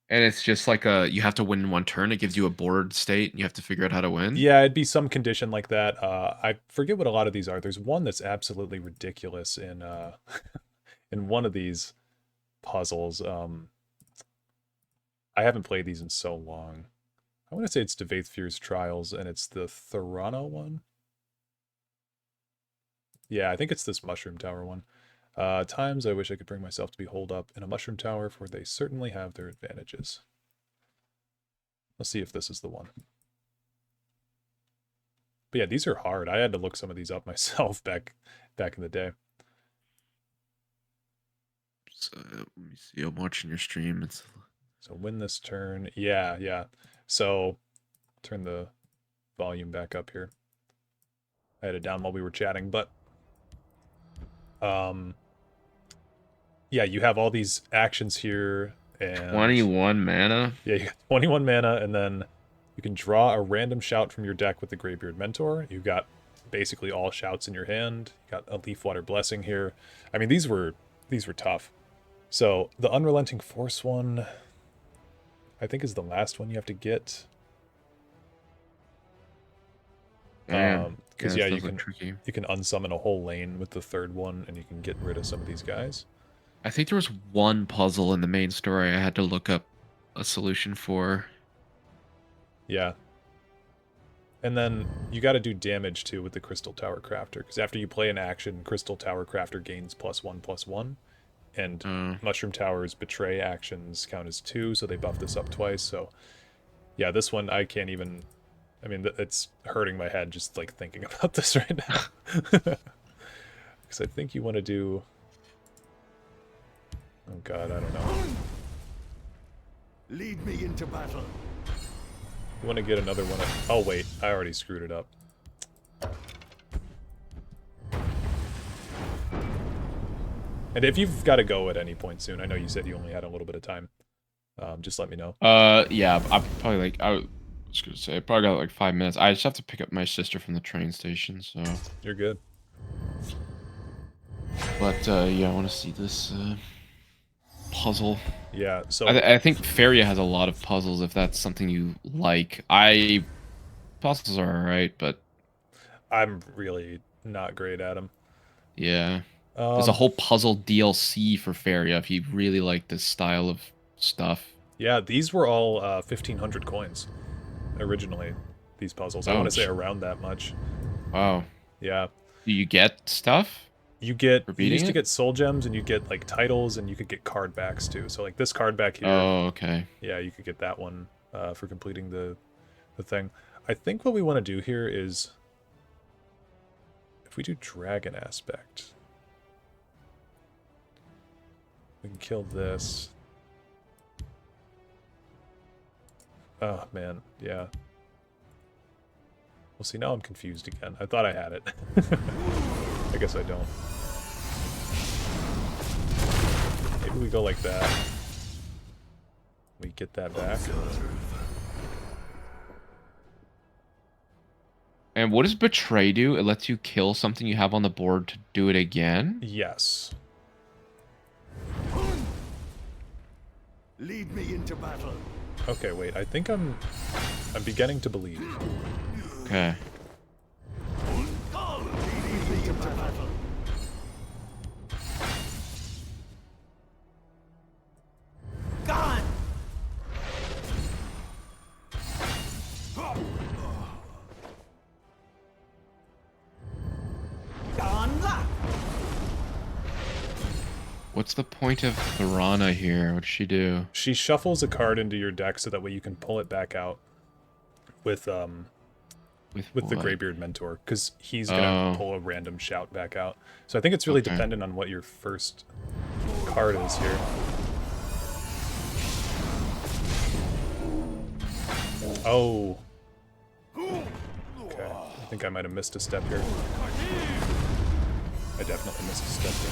And it's just like you have to win in one turn. It gives you a board state, and you have to figure out how to win. Yeah, it'd be some condition like that. I forget what a lot of these are. There's one that's absolutely ridiculous in in one of these puzzles. I haven't played these in so long. I want to say it's Devathfir's Trials, and it's the Thorana one. Yeah, I think it's this Mushroom Tower one. Times I wish I could bring myself to be holed up in a Mushroom Tower, for they certainly have their advantages. Let's see if this is the one. But yeah, these are hard. I had to look some of these up myself back in the day. So, let me see. I'm watching your stream. So win this turn. Yeah. So turn the volume back up here. I had it down while we were chatting, but yeah, you have all these actions here, and 21 mana. Yeah, you got 21 mana, and then you can draw a random shout from your deck with the Greybeard Mentor. You've got basically all shouts in your hand. You got a Leafwater Blessing here. I mean, these were tough. So the Unrelenting Force one, I think, is the last one you have to get. Because you can unsummon a whole lane with the third one, and you can get rid of some of these guys. I think there was one puzzle in the main story I had to look up a solution for. Yeah. And then you got to do damage too with the Crystal Tower Crafter, because after you play an action, Crystal Tower Crafter gains +1/+1, and Mushroom Tower's Betray actions count as 2, so they buff this up twice. So yeah, this one I can't even. I mean, it's hurting my head just like thinking about this right now. Because I think you want to do. Oh god, I don't know. Lead me into battle. You want to get another one of... Oh wait, I already screwed it up. And if you've got to go at any point soon, I know you said you only had a little bit of time. Just let me know. Yeah, I'm probably like... I was gonna say, I probably got like 5 minutes. I just have to pick up my sister from the train station, so... You're good. But, yeah, I want to see this, puzzle. Yeah, so... I think Feria has a lot of puzzles, if that's something you like. Puzzles are alright, but... I'm really not great at them. Yeah. There's a whole puzzle DLC for Feria, if you really like this style of stuff. Yeah, these were all 1,500 coins, originally, these puzzles. I want to say around that much. Wow. Yeah. Do you get stuff? You used to get soul gems, and you get like titles, and you could get card backs too. So like this card back here. Oh, okay. Yeah, you could get that one for completing the thing. I think what we want to do here is, if we do Dragon Aspect, we can kill this. Oh man, yeah. Well, see, now I'm confused again. I thought I had it. I guess I don't. Maybe we go like that. We get that back. And what does Betray do? It lets you kill something you have on the board to do it again? Yes. Lead me into battle. Okay, wait. I think I'm beginning to believe. Okay. Lead me into battle. Gone. Gone luck. What's the point of Thorana here? What does she do? She shuffles a card into your deck so that way you can pull it back out with the Greybeard Mentor, because he's gonna pull a random shout back out. So I think it's really dependent on what your first card is here. Oh. Okay. I think I might have missed a step here. I definitely missed a step here.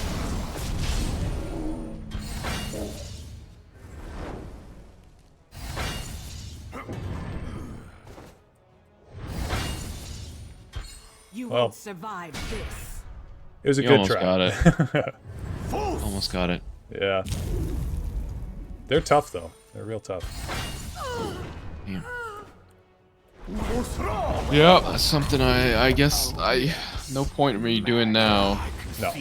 You won't survive this. It was a You good almost try. got it. Almost got it. Yeah. They're tough, though. They're real tough. Damn. Yeah, that's something I guess no point in me doing now. No.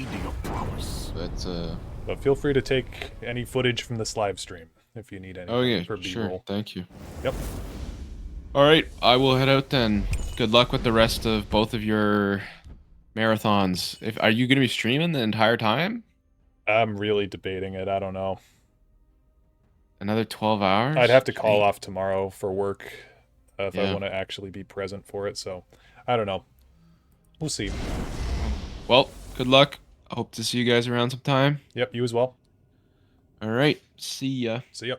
But feel free to take any footage from this live stream if you need any oh yeah, for sure. B-roll. Thank you. Yep. All right, I will head out then. Good luck with the rest of both of your marathons. Are you going to be streaming the entire time? I'm really debating it. I don't know. Another 12 hours? I'd have to call Jeez. off tomorrow for work if I Yeah. want to actually be present for it. So, I don't know. We'll see. Well, good luck. I hope to see you guys around sometime. Yep, you as well. All right, see ya. See ya.